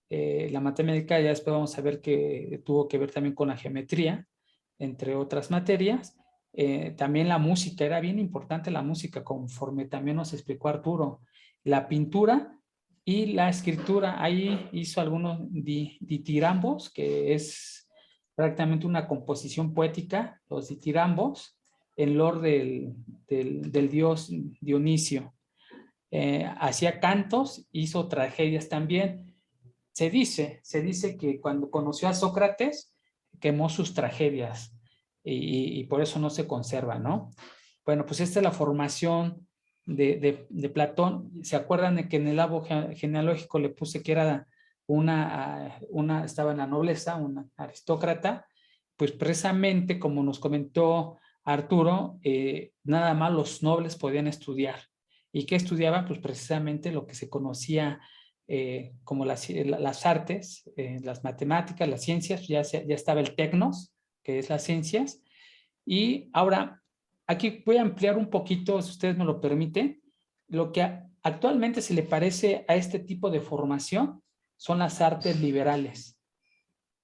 La matemática, ya después vamos a ver que tuvo que ver también con la geometría, entre otras materias. También la música, era bien importante la música, conforme también nos explicó Arturo. La pintura y la escritura, ahí hizo algunos ditirambos, que es prácticamente una composición poética, los ditirambos, en lor del dios Dionisio. Hacía cantos, hizo tragedias también. Se dice que cuando conoció a Sócrates, quemó sus tragedias y por eso no se conserva, ¿no? Bueno, pues esta es la formación de Platón. ¿Se acuerdan de que en el árbol genealógico le puse que era estaba en la nobleza, una aristócrata? Pues precisamente como nos comentó Arturo, nada más los nobles podían estudiar. ¿Y qué estudiaban? Pues precisamente lo que se conocía como las artes, las matemáticas, las ciencias. Ya estaba el tecnos, que es las ciencias. Y ahora, aquí voy a ampliar un poquito, si ustedes me lo permiten. Lo que actualmente se le parece a este tipo de formación son las artes liberales.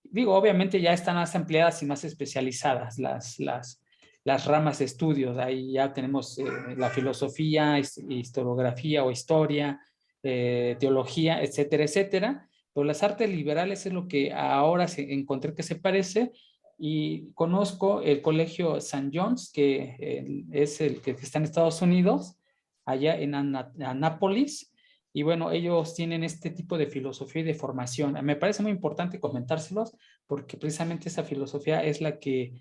Digo, obviamente ya están más ampliadas y más especializadas las ramas de estudios. Ahí ya tenemos la filosofía, historiografía o historia, teología, etcétera, etcétera. Pero las artes liberales es lo que ahora encontré que se parece. Y conozco el colegio St. John's, que es el que está en Estados Unidos, allá en Anápolis. Y bueno, ellos tienen este tipo de filosofía y de formación. Me parece muy importante comentárselos porque precisamente esa filosofía es la que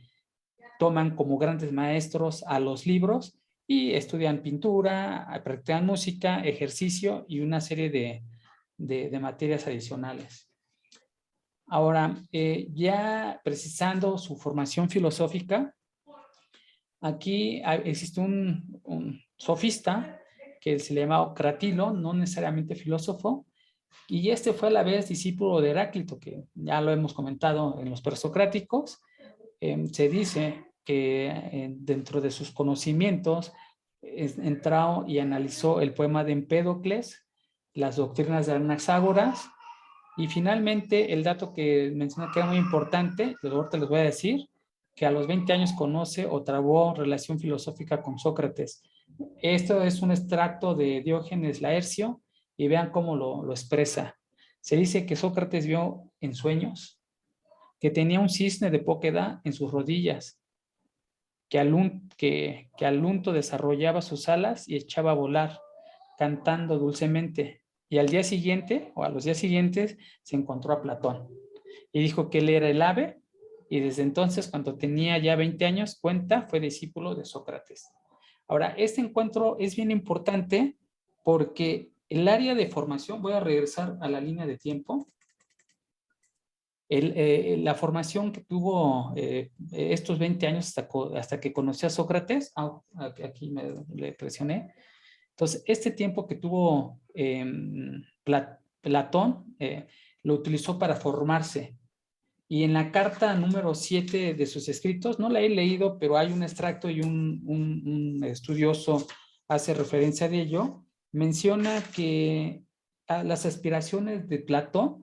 toman como grandes maestros a los libros y estudian pintura, practican música, ejercicio y una serie de materias adicionales. Ahora, ya precisando su formación filosófica, aquí existe un sofista que se le llamaba Cratilo, no necesariamente filósofo, y este fue a la vez discípulo de Heráclito, que ya lo hemos comentado en los presocráticos. Se dice que dentro de sus conocimientos entró y analizó el poema de Empédocles, las doctrinas de Anaxágoras, y finalmente el dato que menciona que era muy importante, ahorita les voy a decir, que a los 20 años conoce o trabó relación filosófica con Sócrates. Esto es un extracto de Diógenes Laercio y vean cómo lo expresa. Se dice que Sócrates vio en sueños que tenía un cisne de poca edad en sus rodillas, que al unto desarrollaba sus alas y echaba a volar, cantando dulcemente. Y al día siguiente, o a los días siguientes, se encontró a Platón. Y dijo que él era el ave, y desde entonces, cuando tenía ya 20 años, fue discípulo de Sócrates. Ahora, este encuentro es bien importante porque el área de formación, voy a regresar a la línea de tiempo, la formación que tuvo estos 20 años hasta que conoció a Sócrates, aquí le presioné, entonces este tiempo que tuvo Platón lo utilizó para formarse, y en la carta número 7 de sus escritos, no la he leído, pero hay un extracto y un estudioso hace referencia de ello, menciona que las aspiraciones de Platón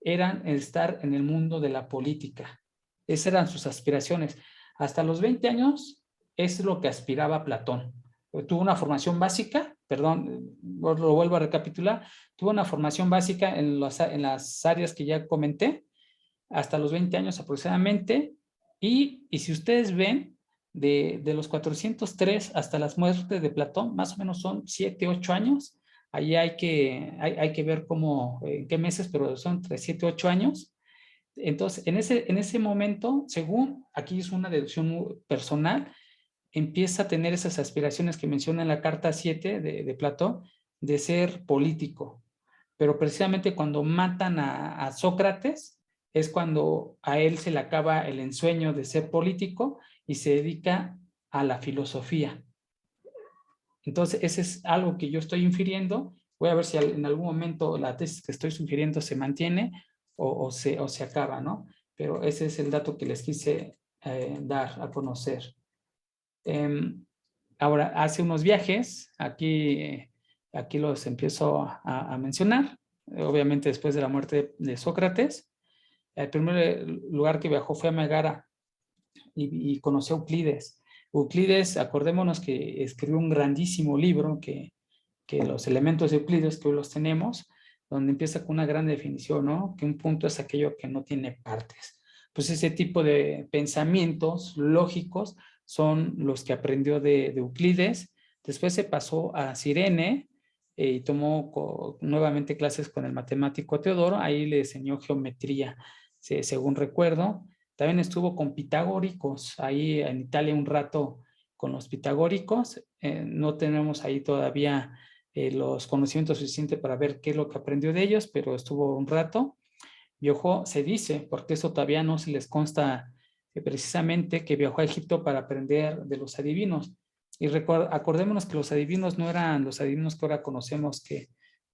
eran estar en el mundo de la política. Esas eran sus aspiraciones. Hasta los 20 años es lo que aspiraba Platón. Tuvo una formación básica, perdón, lo vuelvo a recapitular, tuvo una formación básica en las áreas que ya comenté, hasta los 20 años aproximadamente, y si ustedes ven, de los 403 hasta las muertes de Platón, más o menos son 7, 8 años. Ahí hay que ver cómo, en qué meses, pero son entre 7 y 8 años. Entonces, en ese momento, según, aquí es una deducción personal, empieza a tener esas aspiraciones que menciona en la carta 7 de Platón, de ser político. Pero precisamente cuando matan a Sócrates, es cuando a él se le acaba el ensueño de ser político y se dedica a la filosofía. Entonces, ese es algo que yo estoy infiriendo. Voy a ver si en algún momento la tesis que estoy sugiriendo se mantiene o se acaba, ¿no? Pero ese es el dato que les quise dar a conocer. Ahora, hace unos viajes, aquí los empiezo a mencionar, obviamente después de la muerte de Sócrates. El primer lugar que viajó fue a Megara y conoció a Euclides. Euclides, acordémonos que escribió un grandísimo libro que los elementos de Euclides, que hoy los tenemos, donde empieza con una gran definición, ¿no? Que un punto es aquello que no tiene partes. Pues ese tipo de pensamientos lógicos son los que aprendió de Euclides. Después se pasó a Cirene y tomó nuevamente clases con el matemático Teodoro. Ahí le enseñó geometría, según recuerdo. También estuvo con pitagóricos, ahí en Italia un rato con los pitagóricos. No tenemos ahí todavía los conocimientos suficientes para ver qué es lo que aprendió de ellos, pero estuvo un rato. Viajó, se dice, porque eso todavía no se les consta precisamente, que viajó a Egipto para aprender de los adivinos. Y acordémonos que los adivinos no eran los adivinos que ahora conocemos, que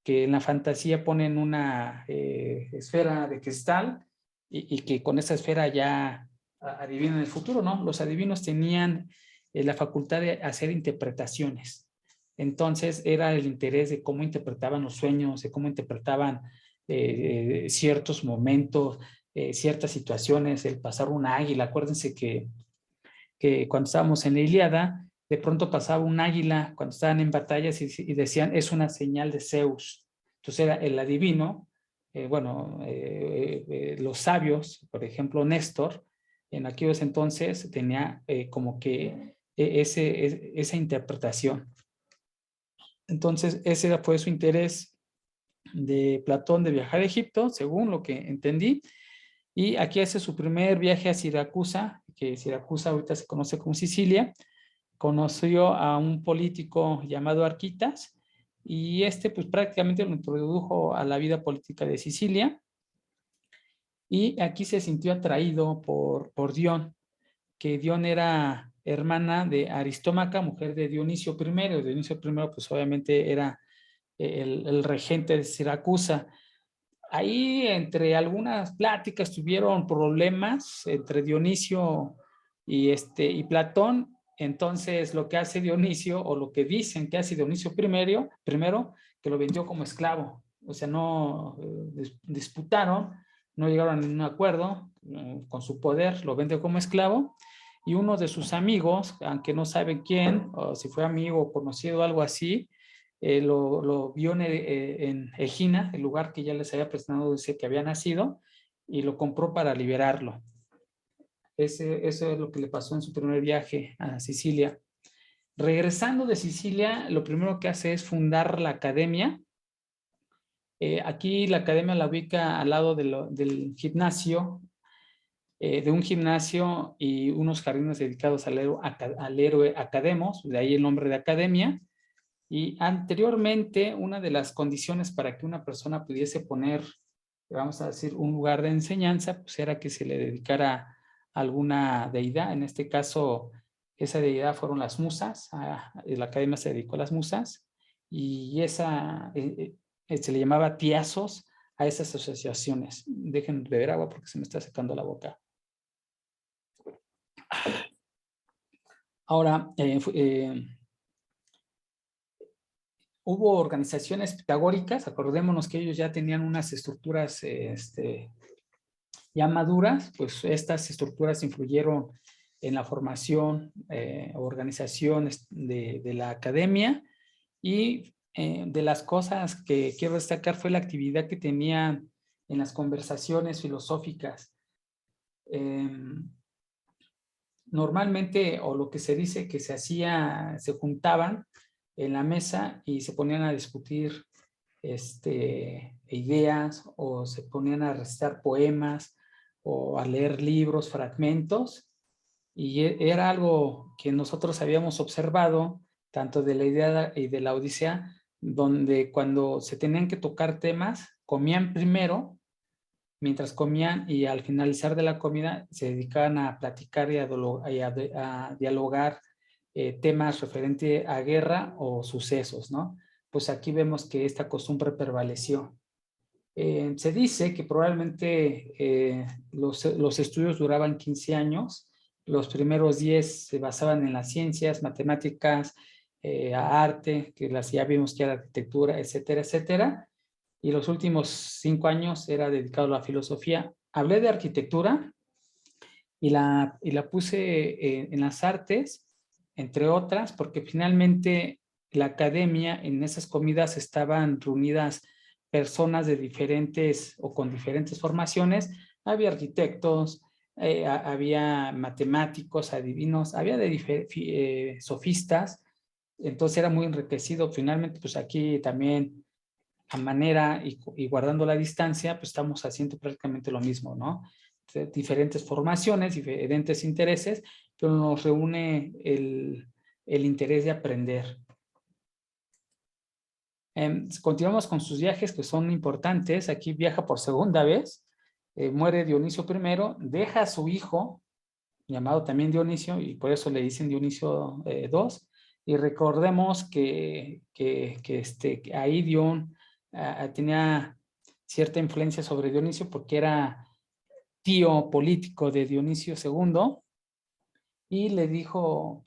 en la fantasía ponen una esfera de cristal y que con esa esfera ya adivinan el futuro, ¿no? Los adivinos tenían la facultad de hacer interpretaciones. Entonces era el interés de cómo interpretaban los sueños, de cómo interpretaban ciertos momentos, ciertas situaciones, el pasar una águila. Acuérdense que cuando estábamos en la Ilíada, de pronto pasaba un águila cuando estaban en batallas y decían, es una señal de Zeus. Entonces era el adivino, los sabios, por ejemplo, Néstor, en aquellos entonces tenía como que esa interpretación. Entonces, ese fue su interés de Platón de viajar a Egipto, según lo que entendí. Y aquí hace su primer viaje a Siracusa, que Siracusa ahorita se conoce como Sicilia. Conoció a un político llamado Arquitas y pues prácticamente lo introdujo a la vida política de Sicilia. Y aquí se sintió atraído por Dion, que Dion era hermana de Aristómaca, mujer de Dionisio I. Dionisio I pues obviamente era el regente de Siracusa. Ahí entre algunas pláticas tuvieron problemas entre Dionisio Y Platón, entonces, lo que hace Dionisio, o lo que dicen que hace Dionisio primero, que lo vendió como esclavo. O sea, no disputaron, no llegaron a ningún acuerdo con su poder, lo vendió como esclavo. Y uno de sus amigos, aunque no sabe quién, o si fue amigo o conocido o algo así, lo vio en Egina, el lugar que ya les había presentado desde que había nacido, y lo compró para liberarlo. Eso es lo que le pasó en su primer viaje a Sicilia. Regresando de Sicilia, lo primero que hace es fundar la academia. Aquí la academia la ubica al lado del gimnasio, de un gimnasio y unos jardines dedicados al héroe Academos, de ahí el nombre de academia. Y anteriormente, una de las condiciones para que una persona pudiese poner, vamos a decir, un lugar de enseñanza, pues era que se le dedicara a alguna deidad. En este caso, esa deidad fueron las musas. La academia se dedicó a las musas y se le llamaba tiazos a esas asociaciones. Dejen beber agua porque se me está secando la boca. Ahora, hubo organizaciones pitagóricas, acordémonos que ellos ya tenían unas estructuras ya maduras, pues estas estructuras influyeron en la formación, organizaciones de la academia, y de las cosas que quiero destacar fue la actividad que tenían en las conversaciones filosóficas. Normalmente, o lo que se dice que se hacía, se juntaban en la mesa y se ponían a discutir ideas, o se ponían a recitar poemas o a leer libros, fragmentos, y era algo que nosotros habíamos observado tanto de la Ilíada y de la Odisea, donde cuando se tenían que tocar temas, comían primero, mientras comían, y al finalizar de la comida se dedicaban a platicar y a dialogar temas referentes a guerra o sucesos, ¿no? Pues aquí vemos que esta costumbre prevaleció. Se dice que probablemente los estudios duraban 15 años. Los primeros 10 se basaban en las ciencias, matemáticas, arte, que ya vimos que era arquitectura, etcétera, etcétera. Y los últimos 5 años era dedicado a la filosofía. Hablé de arquitectura y la puse en las artes, entre otras, porque finalmente la academia, en esas comidas estaban reunidas personas de diferentes o con diferentes formaciones. Había arquitectos, había matemáticos, adivinos, había de sofistas. Entonces era muy enriquecido. Finalmente, pues aquí también, a manera y guardando la distancia, pues estamos haciendo prácticamente lo mismo, ¿no? Diferentes formaciones, diferentes intereses, pero nos reúne el interés de aprender. Continuamos con sus viajes, que son importantes. Aquí viaja por segunda vez. Muere Dionisio I, deja a su hijo, llamado también Dionisio, y por eso le dicen Dionisio II. Y recordemos que ahí Dion tenía cierta influencia sobre Dionisio, porque era tío político de Dionisio II, y le dijo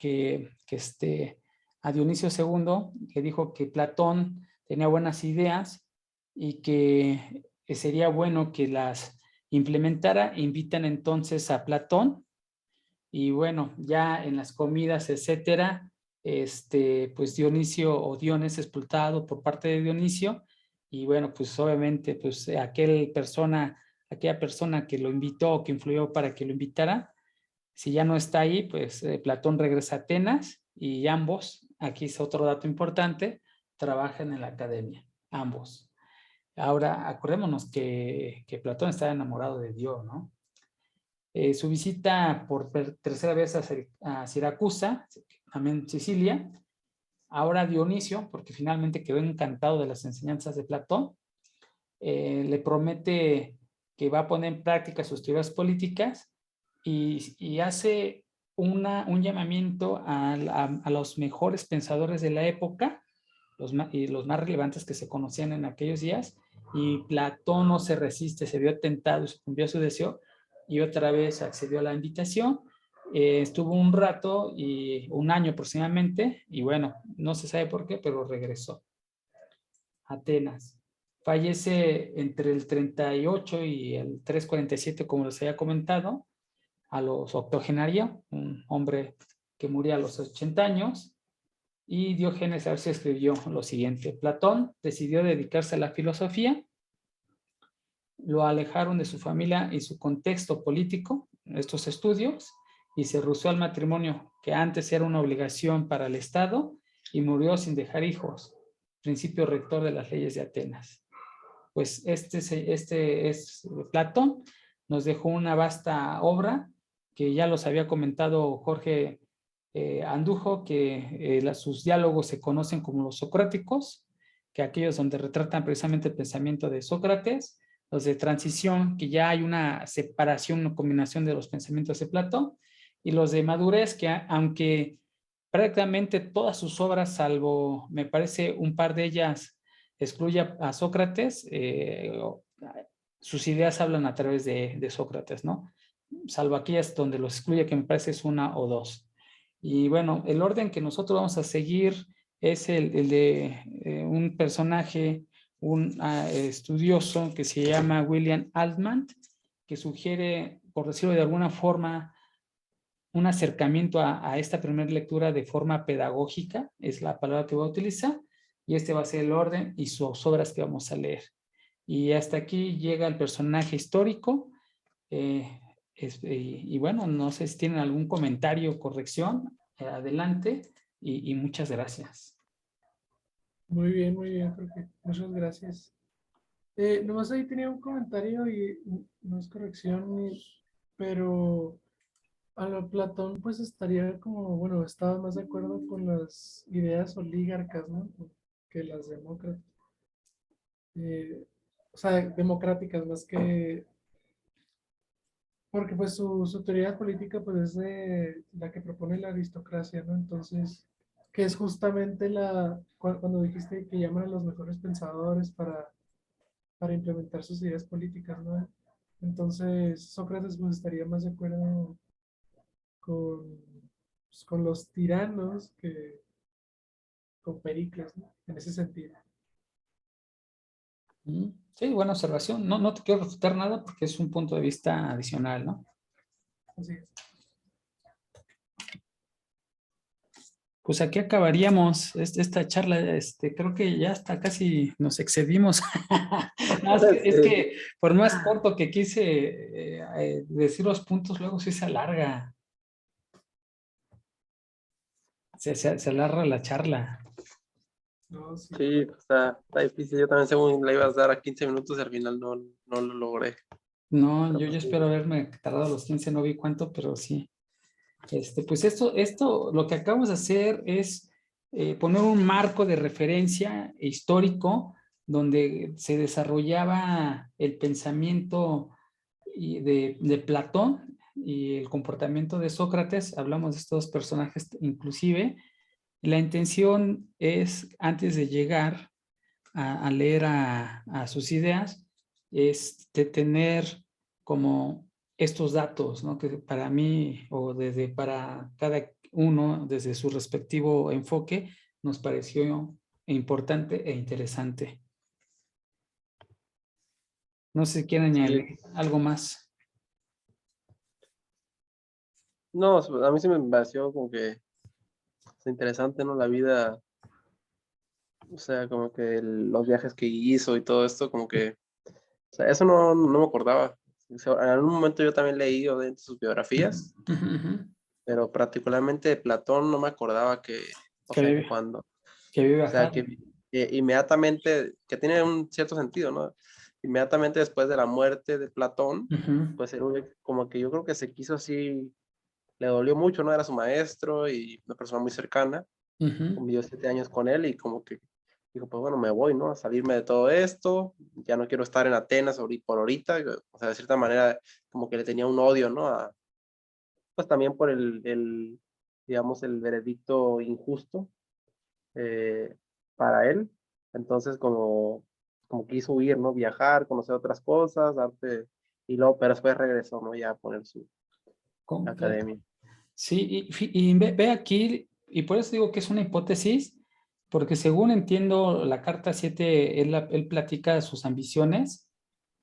a Dionisio II, le dijo que Platón tenía buenas ideas y que sería bueno que las implementara. Invitan entonces a Platón, y bueno, ya en las comidas, etcétera, pues Dionisio, o Dion, es explotado por parte de Dionisio, y bueno, pues obviamente, pues aquella persona que lo invitó, que influyó para que lo invitara, si ya no está ahí, pues Platón regresa a Atenas, y ambos, aquí es otro dato importante, trabajan en la academia, ambos. Ahora, acordémonos que Platón estaba enamorado de Dios, ¿no? Su visita por tercera vez a Siracusa, también Sicilia, ahora Dionisio, porque finalmente quedó encantado de las enseñanzas de Platón, le promete que va a poner en práctica sus teorías políticas, y hace un llamamiento a los mejores pensadores de la época, y los más relevantes que se conocían en aquellos días, y Platón no se resiste, se vio tentado y sucumbió a su deseo, y otra vez accedió a la invitación, Estuvo un rato, y un año aproximadamente, y bueno, no se sabe por qué, pero regresó a Atenas. Fallece entre el 38 y el 347, como les había comentado, a los octogenarios, un hombre que murió a los 80 años, y Diógenes Arcio escribió lo siguiente: Platón decidió dedicarse a la filosofía, lo alejaron de su familia y su contexto político, estos estudios, y se rehusó al matrimonio, que antes era una obligación para el Estado, y murió sin dejar hijos, principio rector de las leyes de Atenas. Pues este es Platón, nos dejó una vasta obra que ya los había comentado Jorge Andujo, que sus diálogos se conocen como los socráticos, que aquellos donde retratan precisamente el pensamiento de Sócrates, los de transición, que ya hay una separación, una combinación de los pensamientos de Platón, y los de madurez, que aunque prácticamente todas sus obras, salvo me parece un par de ellas, excluye a Sócrates, sus ideas hablan a través de Sócrates, ¿no? Salvo aquellas donde los excluye, que me parece es una o dos. Y bueno, el orden que nosotros vamos a seguir es el de un personaje, un estudioso que se llama William Altman, que sugiere, por decirlo de alguna forma, un acercamiento a esta primera lectura de forma pedagógica, es la palabra que voy a utilizar, y este va a ser el orden y sus obras que vamos a leer. Y hasta aquí llega el personaje histórico. Y bueno, no sé si tienen algún comentario o corrección, adelante, y muchas gracias. Muy bien, Jorge. Muchas gracias. Nomás ahí tenía un comentario y no es corrección, pero a lo Platón pues estaría como, bueno, estaba más de acuerdo con las ideas olígarcas, ¿no? Que las demócratas. O sea, democráticas más que, porque pues su teoría política pues es de la que propone la aristocracia, ¿no? Entonces, que es justamente cuando dijiste que llaman a los mejores pensadores para implementar sus ideas políticas, ¿no? Entonces, Sócrates pues estaría más de acuerdo con, pues, con los tiranos que con Pericles, ¿no? En ese sentido. Sí, buena observación. No, no te quiero refutar nada porque es un punto de vista adicional, ¿no? Así es. Pues aquí acabaríamos esta charla. Creo que ya hasta casi nos excedimos. No, es Sí. que por más corto que quise decir los puntos, luego sí se alarga. Se alarga la charla. No, sí. Sí, está difícil. Yo también según le ibas a dar a 15 minutos y al final no lo logré. No, Pero yo pues, sí. espero haberme tardado los 15, no vi cuánto, pero sí. Pues esto, lo que acabamos de hacer es poner un marco de referencia histórico donde se desarrollaba el pensamiento de Platón y el comportamiento de Sócrates. Hablamos de estos personajes inclusive. La intención es, antes de llegar a leer a sus ideas, es de tener como estos datos, ¿no? Que para mí o para cada uno, desde su respectivo enfoque, nos pareció importante e interesante. No sé si quieren Sí. añadir algo más. No, a mí sí me pareció como que es interesante, ¿no? La vida, o sea, como que los viajes que hizo y todo esto, como que, o sea, eso no me acordaba. O sea, en algún momento yo también leí de sus biografías, pero particularmente de Platón no me acordaba o Que sea, vive, que cuando, o que vive sea, bajado. que inmediatamente, que tiene un cierto sentido, ¿no? Inmediatamente después de la muerte de Platón, pues como que yo creo que se quiso así, le dolió mucho, ¿no? Era su maestro y una persona muy cercana, convivió 7 años con él y como que dijo, pues bueno, me voy, ¿no? A salirme de todo esto, ya no quiero estar en Atenas por ahorita, o sea, de cierta manera como que le tenía un odio, ¿no? Pues también por digamos, el veredicto injusto para él. Entonces, como quiso huir, ¿no? Viajar, conocer otras cosas, pero después regresó, ¿no? Ya a poner su Completo. academia. Sí, y ve aquí, y por eso digo que es una hipótesis, porque según entiendo la carta 7, él platica sus ambiciones,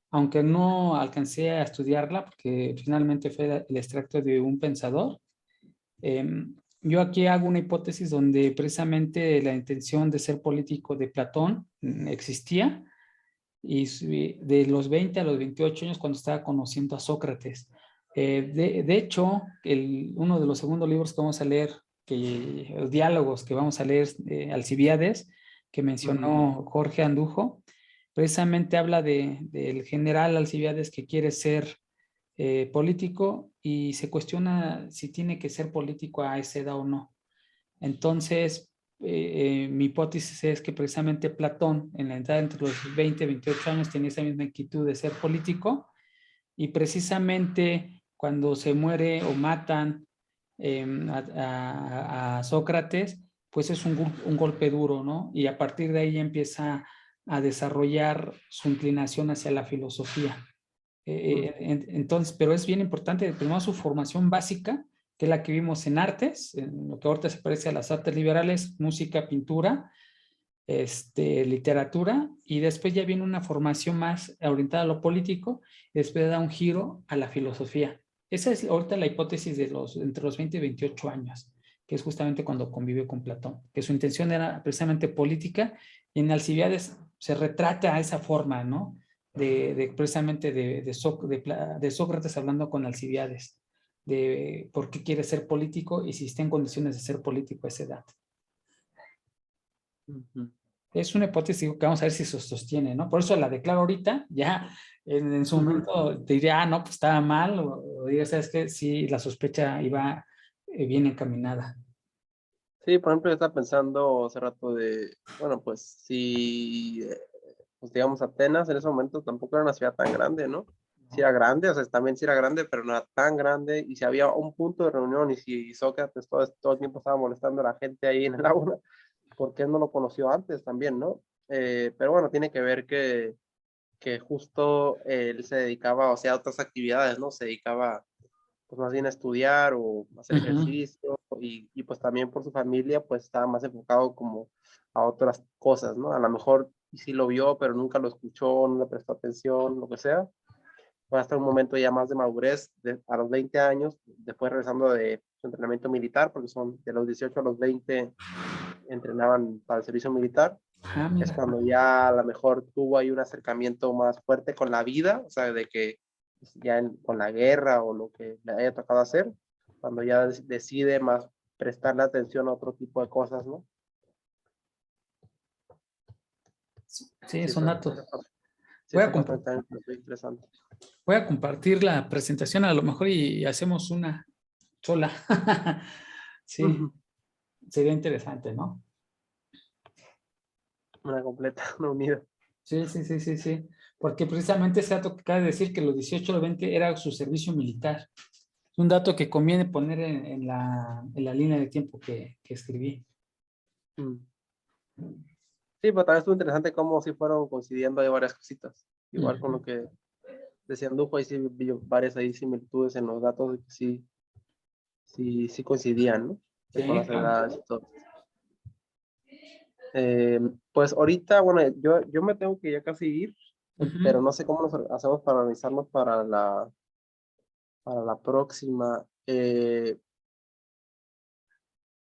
aunque no alcancé a estudiarla, porque finalmente fue el extracto de un pensador. Yo aquí hago una hipótesis donde precisamente la intención de ser político de Platón existía, y de los 20 a los 28 años cuando estaba conociendo a Sócrates. De hecho, uno de los segundos libros que vamos a leer, los diálogos que vamos a leer, Alcibiades, que mencionó Jorge Andujo, precisamente habla del general Alcibiades que quiere ser político y se cuestiona si tiene que ser político a esa edad o no. Entonces, mi hipótesis es que precisamente Platón, en la edad entre los 20 y 28 años, tenía esa misma inquietud de ser político, y precisamente cuando se muere o matan a Sócrates, pues es un golpe duro, ¿no? Y a partir de ahí empieza a desarrollar su inclinación hacia la filosofía. Entonces, pero es bien importante, primero su formación básica, que es la que vimos en artes, en lo que ahorita se parece a las artes liberales, música, pintura, literatura, y después ya viene una formación más orientada a lo político, y después da un giro a la filosofía. Esa es ahorita la hipótesis de entre los 20 y 28 años, que es justamente cuando convivió con Platón, que su intención era precisamente política, y en Alcibiades se retrata a esa forma, ¿no? Precisamente de Sócrates hablando con Alcibiades, de por qué quiere ser político y si está en condiciones de ser político a esa edad. Es una hipótesis que vamos a ver si se sostiene, ¿no? Por eso la declaro ahorita, ya en su momento te diría, no, pues estaba mal, o diría, ¿sabes qué? Sí, la sospecha iba bien encaminada. Sí, por ejemplo, yo estaba pensando hace rato bueno, pues si, pues digamos, Atenas en ese momento tampoco era una ciudad tan grande, ¿no? Sí era grande, o sea, también sí era grande, pero no era tan grande, y si había un punto de reunión, y si Sócrates todo el tiempo estaba molestando a la gente ahí en el aula, ¿por qué no lo conoció antes también, no? Pero bueno, tiene que ver que justo él se dedicaba, o sea, a otras actividades, ¿no? Se dedicaba pues más bien a estudiar o hacer ejercicio, y pues también por su familia pues estaba más enfocado como a otras cosas, ¿no? A lo mejor sí lo vio, pero nunca lo escuchó, no le prestó atención, lo que sea. Fue hasta un momento ya más de madurez, a los 20 años, después regresando de su entrenamiento militar, porque son de los 18 a los 20 entrenaban para el servicio militar. Es cuando ya a lo mejor tuvo ahí un acercamiento más fuerte con la vida, o sea, de que ya con la guerra o lo que le haya tocado hacer, cuando ya decide más prestarle atención a otro tipo de cosas, ¿no? Sí, son datos. Sí, esa parte también es muy interesante. Voy a compartir la presentación a lo mejor y hacemos una sola. Sí, sería interesante, ¿no? Una completa, una unida. Sí. Porque precisamente ese dato que acaba de decir que los 18 o los 20 era su servicio militar. Es un dato que conviene poner en la línea de tiempo que escribí. Sí, pero también estuvo interesante cómo sí fueron coincidiendo ahí varias cositas. Igual con lo que decían Dujo, ahí sí vi varias ahí similitudes en los datos que sí coincidían, ¿no? Sí, Con las claro. edades y todo. Pues ahorita, bueno, yo me tengo que ya casi ir, pero no sé cómo nos hacemos para organizarnos para la próxima.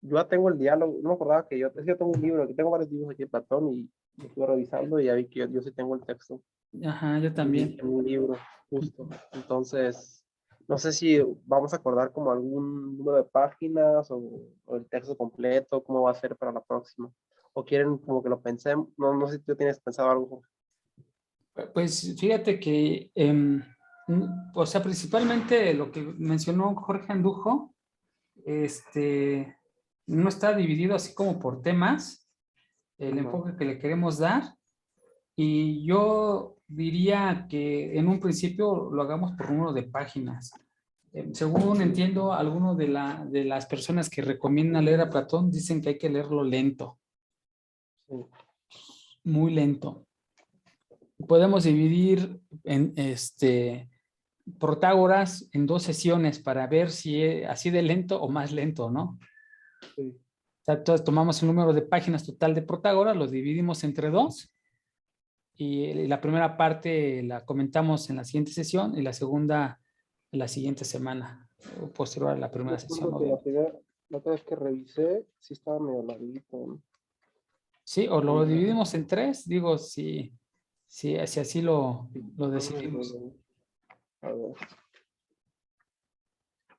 Yo ya tengo el diálogo, no me acordaba que yo tengo un libro, que tengo varios libros aquí de Platón, y lo estuve revisando y ya vi que yo sí tengo el texto. Ajá, yo también. En un libro, justo. Entonces, no sé si vamos a acordar como algún número de páginas o el texto completo, cómo va a ser para la próxima. O quieren como que lo pensemos. No sé si tú tienes pensado algo. Pues fíjate que, o sea, principalmente lo que mencionó Jorge Andujo, no está dividido así como por temas, el enfoque que le queremos dar, y yo diría que en un principio lo hagamos por número de páginas. Según entiendo, algunos de las personas que recomiendan leer a Platón dicen que hay que leerlo lento, muy lento. Podemos dividir Protágoras en 2 sesiones para ver si es así de lento o más lento, ¿no? Sí. O sea, entonces tomamos el número de páginas total de Protágoras, lo dividimos entre 2 y la primera parte la comentamos en la siguiente sesión y la segunda en la siguiente semana, posterior a la primera sesión, Recuerdo que obviamente. la otra vez que revisé, sí estaba medio larguito, ¿no? Sí, o lo dividimos en 3, digo, si así lo decidimos. A ver.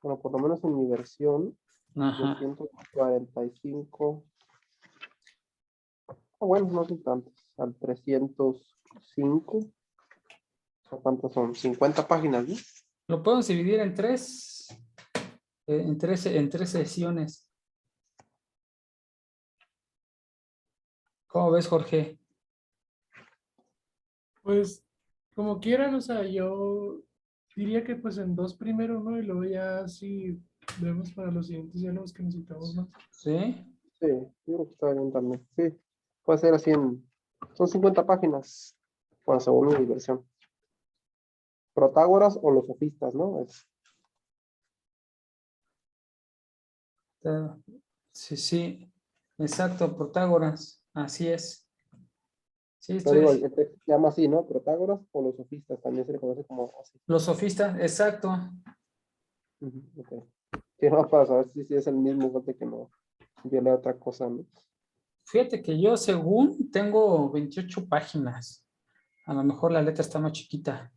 Bueno, por lo menos en mi versión, Ajá. 245. Bueno, no son tantos. Al 305. O sea, ¿cuántas son? 50 páginas, ¿no? Lo podemos dividir en 3, en tres sesiones. ¿Cómo ves, Jorge? Pues como quieran, o sea, yo diría que pues en 2 primero, ¿no? Y luego ya sí vemos para los siguientes ya los que necesitamos más. ¿Sí? Sí, yo creo que está bien también. Sí, puede ser así son 50 páginas. Bueno, según mi versión. Protágoras o los sofistas, ¿no? Ah, sí, sí. Exacto, Protágoras. Así es. Sí, Pero estoy digo, así. el texto se llama así, ¿no? Protágoras o los sofistas, también se le conoce como así. Los sofistas, exacto. Ujú, ok. Sí, no, para saber si es el mismo, fíjate que no viene otra cosa, ¿no? Fíjate que yo, según, tengo 28 páginas. A lo mejor la letra está más chiquita.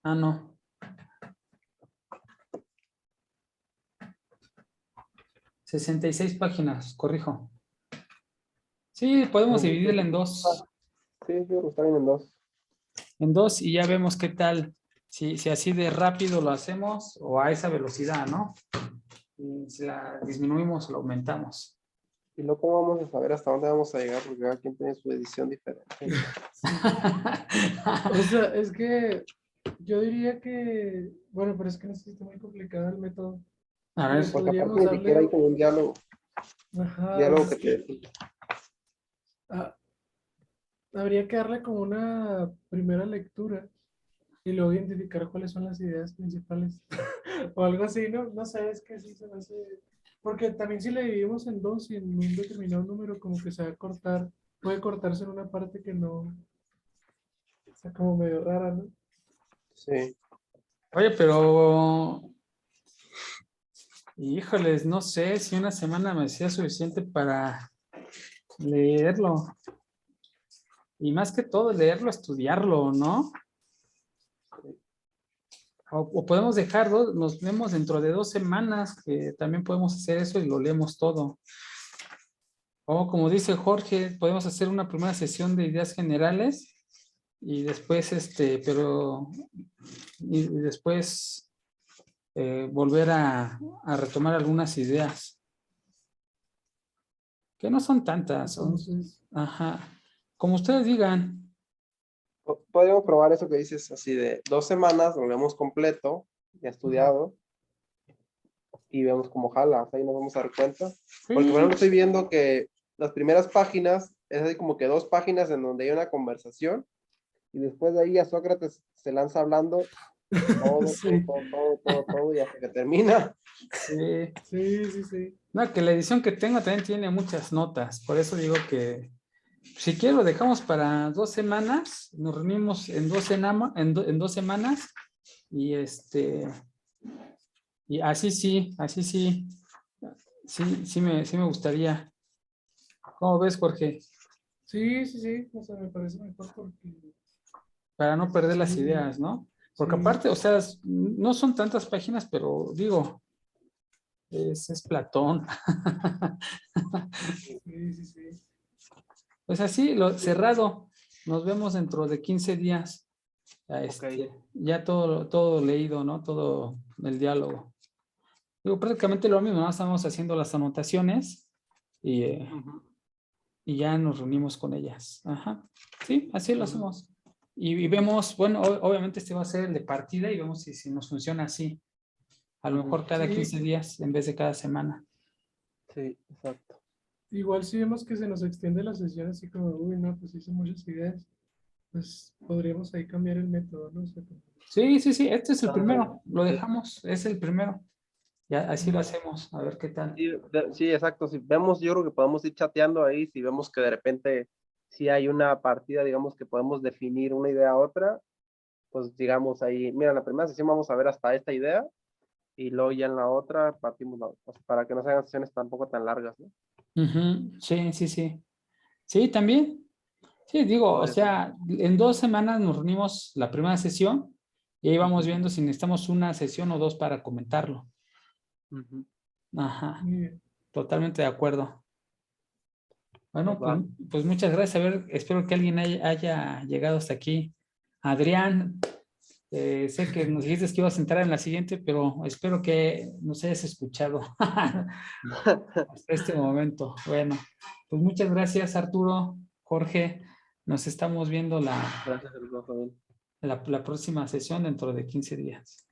Ah, no. 66 páginas, corrijo. Sí, podemos dividirla en Ah, 2. sí, yo creo que está bien en 2. En 2 y ya vemos qué tal. Si así de rápido lo hacemos o a esa velocidad, ¿no? Y si la disminuimos o la aumentamos. Y luego, ¿cómo vamos a saber hasta dónde vamos a llegar? Porque cada quien tiene su edición diferente. O sea, es que yo diría que, bueno, pero es que no sé si está muy complicado el método, A ver, pero Porque aparte podríamos ni siquiera hay darle, como un ajá, diálogo pues que es te... que ah, habría que darle como una primera lectura y luego identificar cuáles son las ideas principales o algo así, ¿no? No sé, es que sí se me hace, porque también si le dividimos en 2 y en un determinado número como que se va a cortar, puede cortarse en una parte que no, está como medio rara, ¿no? Sí. oye, pero híjoles, no sé si una semana me sea suficiente para leerlo. Y más que todo, leerlo, estudiarlo, ¿no? O podemos dejarlo, nos vemos dentro de 2 semanas, que también podemos hacer eso y lo leemos todo. O como dice Jorge, podemos hacer una primera sesión de ideas generales y después, y después volver a retomar algunas ideas, que no son tantas, Entonces, ajá, como ustedes digan. Podríamos probar eso que dices así de 2 semanas, lo leemos completo, ya estudiado, y vemos cómo jala. O sea, ahí nos vamos a dar cuenta. Porque, por Sí, ejemplo, estoy viendo que las primeras páginas, es así como que 2 páginas en donde hay una conversación, y después de ahí a Sócrates se lanza hablando todo, todo, sí, todo, todo, todo, todo, y hasta que termina. sí. sí, sí, sí. No, que la edición que tengo también tiene muchas notas, por eso digo que si quiero lo dejamos para 2 semanas, nos reunimos en 2 semanas y y así sí, sí me gustaría. ¿Cómo ves, Jorge? Sí, sí, sí, o sea, me parece mejor porque Para no perder las sí, ideas, ¿no? Porque sí, aparte, o sea, no son tantas páginas, pero digo, es Platón. sí, sí, sí. Pues así, cerrado. Nos vemos dentro de 15 días. Ok. Ya todo leído, ¿no? Todo el diálogo. Digo, prácticamente lo mismo, ¿no? Estamos haciendo las anotaciones y, eh, Ujú. y ya nos reunimos con ellas. Ajá. Sí, así lo Sí, hacemos. Y vemos, bueno, obviamente este va a ser el de partida y vemos si nos funciona así. A lo Ujú. mejor cada sí, 15 días en vez de cada semana. Sí, exacto. igual si vemos que se nos extiende la sesión así como, uy, no, pues hice muchas ideas, pues podríamos ahí cambiar el método, ¿no? O sea, Sí, sí, sí, este es el Ah, primero. Lo sí. dejamos, es el primero. Ya, así lo hacemos. A ver qué tal. Sí, sí, exacto. Si vemos, yo creo que podemos ir chateando ahí, si vemos que de repente si hay una partida, digamos que podemos definir una idea a otra, pues digamos ahí, mira, en la primera sesión vamos a ver hasta esta idea y luego ya en la otra partimos pues, para que no sean sesiones tampoco tan largas, ¿no? Ujú, sí, sí, sí. Sí, también. Sí, digo, o Podría ser. sea, en 2 semanas nos reunimos la primera sesión y ahí vamos viendo si necesitamos una sesión o dos para comentarlo. Ujú. Ajá, muy bien. totalmente de acuerdo. Pues Bueno, pues, va. pues muchas gracias. A ver, espero que alguien haya llegado hasta aquí. Adrián, sé que nos dijiste que ibas a entrar en la siguiente, pero espero que nos hayas escuchado hasta este momento. Bueno, pues muchas gracias, Arturo, Jorge. Nos estamos viendo Gracias, Joel. la próxima sesión dentro de 15 días.